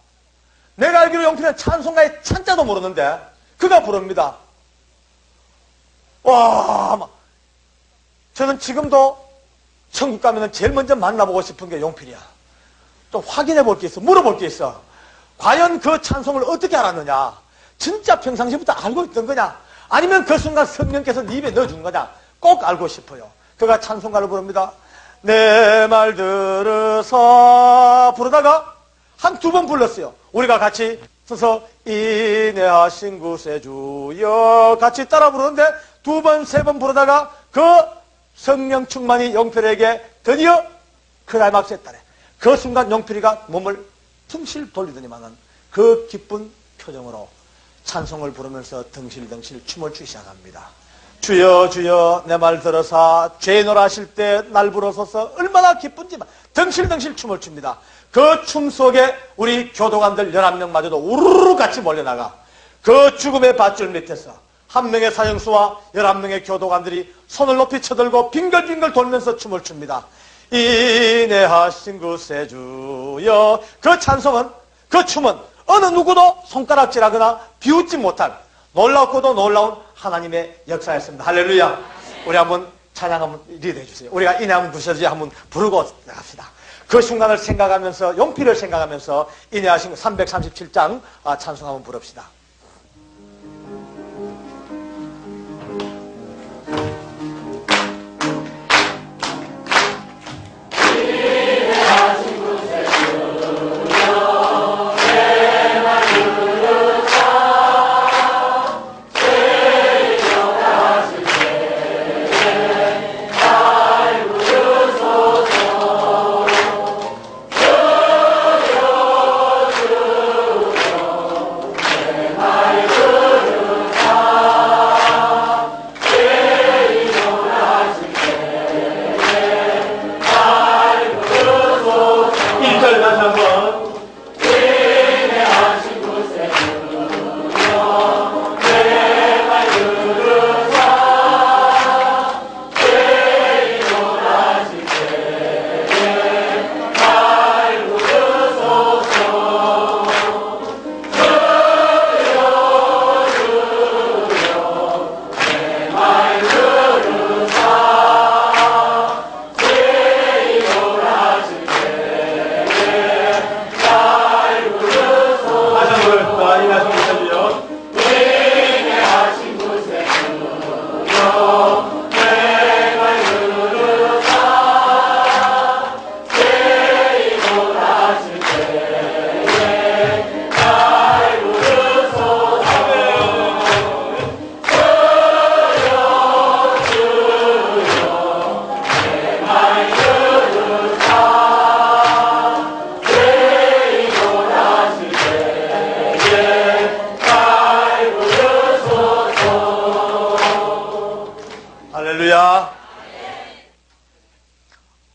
내가 알기로 용필이는 찬송가의 찬자도 모르는데 그가 부릅니다. 와, 저는 지금도 천국 가면 제일 먼저 만나보고 싶은 게 용필이야. 또 확인해 볼 게 있어. 물어볼 게 있어. 과연 그 찬송을 어떻게 알았느냐? 진짜 평상시부터 알고 있던 거냐? 아니면 그 순간 성령께서 네 입에 넣어준 거냐? 꼭 알고 싶어요. 그가 찬송가를 부릅니다. 내 말 들으사 부르다가 한 두 번 불렀어요. 우리가 같이 서서 인내하신 구세주여 같이 따라 부르는데 두 번, 세 번 부르다가 그 성령 충만이 용필에게 드디어 클라이막스에 따라 그 순간 용필이가 몸을 둥실 돌리더니만은 그 기쁜 표정으로 찬송을 부르면서 덩실덩실 춤을 추기 시작합니다. 주여 주여 내 말 들어서 죄인으로 하실 때 날 부르소서 얼마나 기쁜지만 덩실덩실 춤을 춥니다. 그 춤 속에 우리 교도관들 11명마저도 우르르 같이 몰려나가 그 죽음의 밧줄 밑에서 한 명의 사형수와 11명의 교도관들이 손을 높이 쳐들고 빙글빙글 돌면서 춤을 춥니다. 인내하신 구세주여 그 찬송은 그 춤은 어느 누구도 손가락질하거나 비웃지 못할 놀랍고도 놀라운 하나님의 역사였습니다. 할렐루야. 우리 한번 찬양 한번 리드해 주세요. 우리가 인내하면 구세주여 한번 부르고 나갑시다. 그 순간을 생각하면서 용필을 생각하면서 인내하신 337장 찬송 한번 부릅시다. 할렐루야.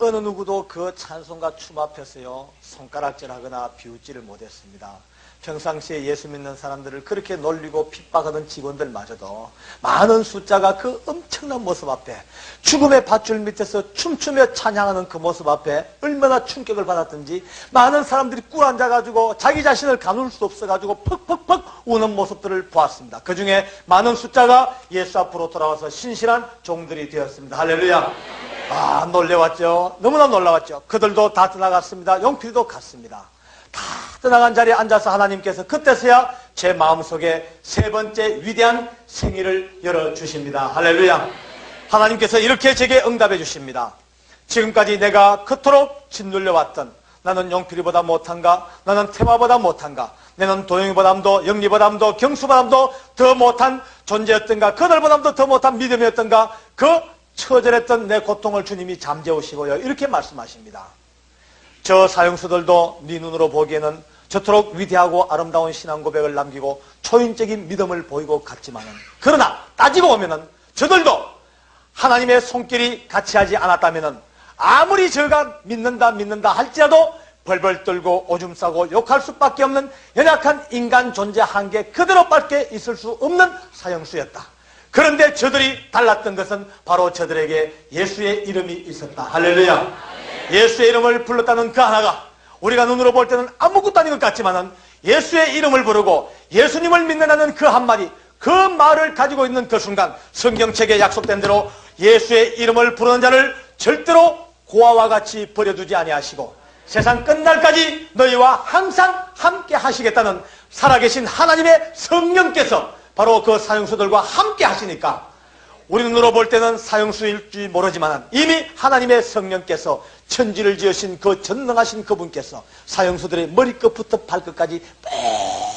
어느 누구도 그 찬송가 춤 앞에서요 손가락질하거나 비웃지를 못했습니다. 평상시에 예수 믿는 사람들을 그렇게 놀리고 핍박하던 직원들마저도 많은 숫자가 그 엄청난 모습 앞에 죽음의 밧줄 밑에서 춤추며 찬양하는 그 모습 앞에 얼마나 충격을 받았든지 많은 사람들이 꿇 앉아가지고 자기 자신을 가눌 수 없어가지고 퍽퍽퍽 우는 모습들을 보았습니다. 그 중에 많은 숫자가 예수 앞으로 돌아와서 신실한 종들이 되었습니다. 할렐루야. 아, 놀래왔죠. 너무나 놀라웠죠. 그들도 다 떠나갔습니다. 용필도 갔습니다. 다 떠나간 자리에 앉아서 하나님께서 그때서야 제 마음속에 세 번째 위대한 생일을 열어주십니다. 할렐루야. 하나님께서 이렇게 제게 응답해 주십니다. 지금까지 내가 그토록 짓눌려왔던 나는 용필이보다 못한가? 나는 테마보다 못한가? 나는 도영이보담도 영리보담도 경수보담도 더 못한 존재였던가? 그들보담도 더 못한 믿음이었던가? 그 처절했던 내 고통을 주님이 잠재우시고요. 이렇게 말씀하십니다. 저 사형수들도 네 눈으로 보기에는 저토록 위대하고 아름다운 신앙 고백을 남기고 초인적인 믿음을 보이고 갔지만은 그러나 따지고 보면은 저들도 하나님의 손길이 같이 하지 않았다면은 아무리 저가 믿는다 할지라도 벌벌 떨고 오줌 싸고 욕할 수밖에 없는 연약한 인간 존재 한계 그대로밖에 있을 수 없는 사형수였다. 그런데 저들이 달랐던 것은 바로 저들에게 예수의 이름이 있었다. 할렐루야. 예수의 이름을 불렀다는 그 하나가 우리가 눈으로 볼 때는 아무것도 아닌 것 같지만은 예수의 이름을 부르고 예수님을 믿는다는 그 한마디, 그 말을 가지고 있는 그 순간 성경책에 약속된 대로 예수의 이름을 부르는 자를 절대로 고아와 같이 버려두지 아니하시고 세상 끝날까지 너희와 항상 함께 하시겠다는 살아계신 하나님의 성령께서 바로 그 사형수들과 함께 하시니까 우리 눈으로 볼 때는 사형수일지 모르지만 이미 하나님의 성령께서 천지를 지으신 그 전능하신 그분께서 사형수들의 머리끝부터 발끝까지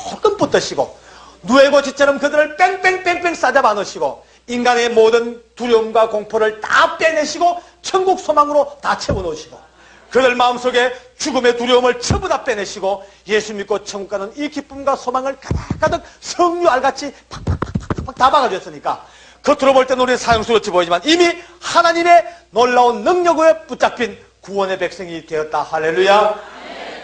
뺑끔 붙으시고 누에고지처럼 그들을 뺑뺑뺑뺑 싸잡아 넣으시고 인간의 모든 두려움과 공포를 다 빼내시고 천국 소망으로 다 채워놓으시고 그들 마음속에 죽음의 두려움을 전부 다 빼내시고 예수 믿고 천국 가는 이 기쁨과 소망을 가득가득 석류알같이 팍팍팍팍 다 박아주셨으니까 겉으로 볼 때는 우리는 사형수같이 보이지만 이미 하나님의 놀라운 능력에 붙잡힌 구원의 백성이 되었다. 할렐루야.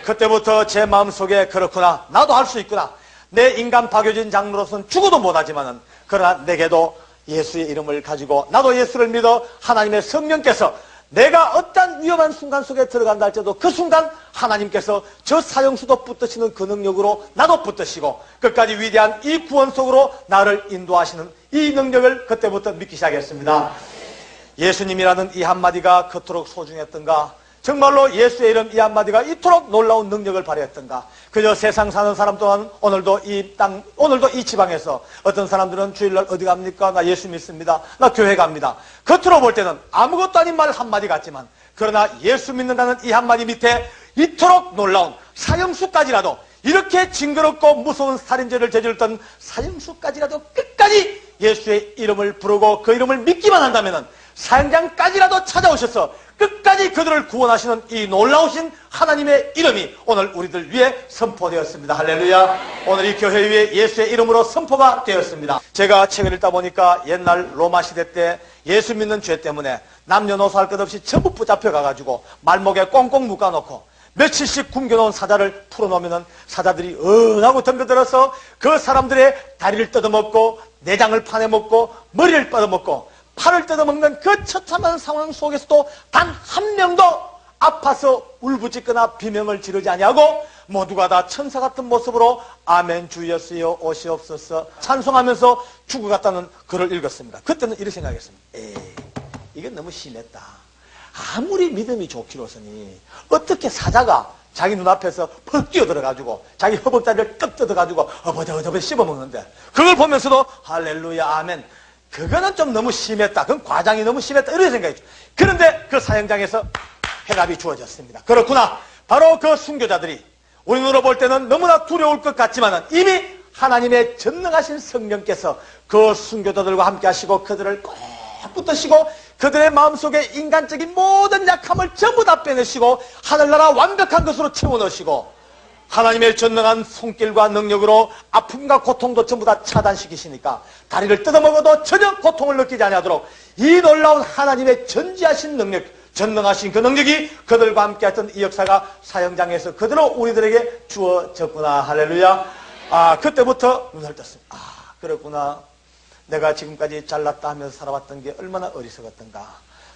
그때부터 제 마음속에 그렇구나. 나도 할 수 있구나. 내 인간 박여진 장로로서는 죽어도 못하지만은 그러나 내게도 예수의 이름을 가지고 나도 예수를 믿어 하나님의 성령께서 내가 어떤 위험한 순간 속에 들어간다 할지라도 그 순간 하나님께서 저 사형수도 붙드시는 그 능력으로 나도 붙드시고 끝까지 위대한 이 구원 속으로 나를 인도하시는 이 능력을 그때부터 믿기 시작했습니다. 예수님이라는 이 한마디가 그토록 소중했던가? 정말로 예수의 이름 이 한마디가 이토록 놀라운 능력을 발휘했던가? 그저 세상 사는 사람 또한 오늘도 이 지방에서 어떤 사람들은 주일날 어디 갑니까? 나 예수 믿습니다. 나 교회 갑니다. 겉으로 볼 때는 아무것도 아닌 말 한마디 같지만 그러나 예수 믿는다는 이 한마디 밑에 이토록 놀라운 사형수까지라도 이렇게 징그럽고 무서운 살인죄를 저질렀던 사형수까지라도 끝까지 예수의 이름을 부르고 그 이름을 믿기만 한다면 사형장까지라도 찾아오셔서 끝까지 그들을 구원하시는 이 놀라우신 하나님의 이름이 오늘 우리들 위해 선포되었습니다. 할렐루야. 오늘 이 교회 위에 예수의 이름으로 선포가 되었습니다. 제가 책을 읽다 보니까 옛날 로마 시대 때 예수 믿는 죄 때문에 남녀노소 할 것 없이 전부 붙잡혀 가가지고 말목에 꽁꽁 묶어놓고 며칠씩 굶겨놓은 사자를 풀어놓으면 사자들이 하고 덤벼들어서 그 사람들의 다리를 뜯어먹고 내장을 파내먹고 머리를 뻗어먹고 팔을 뜯어먹는 그 처참한 상황 속에서도 단 한 명도 아파서 울부짖거나 비명을 지르지 아니하고 모두가 다 천사 같은 모습으로 아멘 주였으여 오시옵소서 찬송하면서 죽어갔다는 글을 읽었습니다. 그때는 이렇게 생각했습니다. 이건 너무 심했다. 아무리 믿음이 좋기로서니 어떻게 사자가 자기 눈앞에서 퍽 뛰어들어가지고 자기 허벅다리를 떡 뜯어가지고 어버저버저 씹어먹는데 그걸 보면서도 할렐루야 아멘 그거는 좀 너무 심했다. 그건 과장이 너무 심했다. 이런 생각이죠. 그런데 그 사형장에서 해답이 주어졌습니다. 그렇구나. 바로 그 순교자들이 우리 눈으로 볼 때는 너무나 두려울 것 같지만 이미 하나님의 전능하신 성령께서 그 순교자들과 함께 하시고 그들을 꼭 붙드시고 그들의 마음속에 인간적인 모든 약함을 전부 다 빼내시고 하늘나라 완벽한 것으로 채워넣으시고 하나님의 전능한 손길과 능력으로 아픔과 고통도 전부 다 차단시키시니까 다리를 뜯어먹어도 전혀 고통을 느끼지 아니하도록 이 놀라운 하나님의 전지하신 능력, 전능하신 그 능력이 그들과 함께 했던 이 역사가 사형장에서 그대로 우리들에게 주어졌구나. 할렐루야. 그때부터 눈을 떴습니다. 그렇구나. 내가 지금까지 잘났다 하면서 살아왔던 게 얼마나 어리석었던가.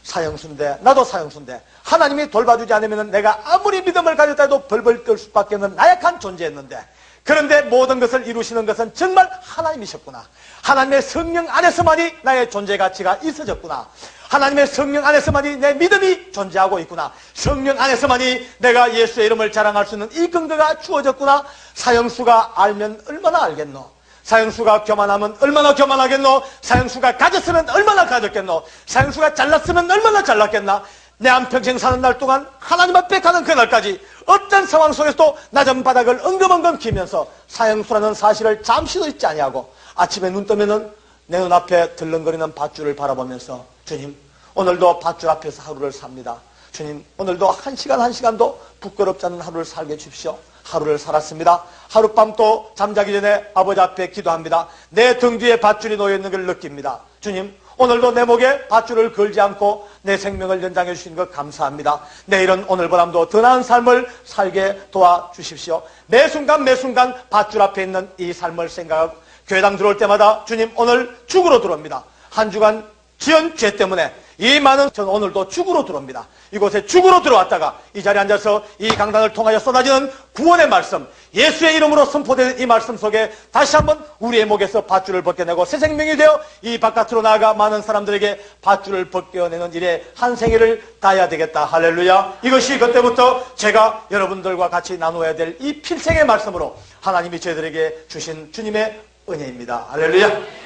사형수인데, 나도 사형수인데 하나님이 돌봐주지 않으면 내가 아무리 믿음을 가졌다 해도 벌벌 떨 수밖에 없는 나약한 존재였는데, 그런데 모든 것을 이루시는 것은 정말 하나님이셨구나. 하나님의 성령 안에서만이 나의 존재 가치가 있어졌구나. 하나님의 성령 안에서만이 내 믿음이 존재하고 있구나. 성령 안에서만이 내가 예수의 이름을 자랑할 수 있는 이 근거가 주어졌구나. 사형수가 알면 얼마나 알겠노? 사형수가 교만하면 얼마나 교만하겠노? 사형수가 가졌으면 얼마나 가졌겠노? 사형수가 잘났으면 얼마나 잘났겠나? 내 한평생 사는 날 동안 하나님 앞에 가는 그날까지 어떤 상황 속에서도 낮은 바닥을 엉금엉금 기면서 사형수라는 사실을 잠시도 잊지 아니하고 아침에 눈 뜨면은 내 눈앞에 들렁거리는 밧줄을 바라보면서 주님, 오늘도 밧줄 앞에서 하루를 삽니다. 주님, 오늘도 한 시간 한 시간도 부끄럽지 않은 하루를 살게 주십시오. 하루를 살았습니다. 하룻밤 또 잠자기 전에 아버지 앞에 기도합니다. 내 등 뒤에 밧줄이 놓여있는 걸 느낍니다. 주님, 오늘도 내 목에 밧줄을 걸지 않고 내 생명을 연장해 주시는 것 감사합니다. 내일은 오늘보다도 더 나은 삶을 살게 도와주십시오. 매 순간 매 순간 밧줄 앞에 있는 이 삶을 생각하고 교회당 들어올 때마다 주님, 오늘 죽으러 들어옵니다. 한 주간 지은 죄 때문에 이 많은 전 오늘도 죽으로 들어옵니다. 이곳에 죽으로 들어왔다가 이 자리에 앉아서 이 강단을 통하여 쏟아지는 구원의 말씀, 예수의 이름으로 선포되는 이 말씀 속에 다시 한번 우리의 목에서 밧줄을 벗겨내고 새 생명이 되어 이 바깥으로 나아가 많은 사람들에게 밧줄을 벗겨내는 일에 한 생애를 다해야 되겠다. 할렐루야. 이것이 그때부터 제가 여러분들과 같이 나누어야 될 이 필생의 말씀으로 하나님이 저희들에게 주신 주님의 은혜입니다. 할렐루야.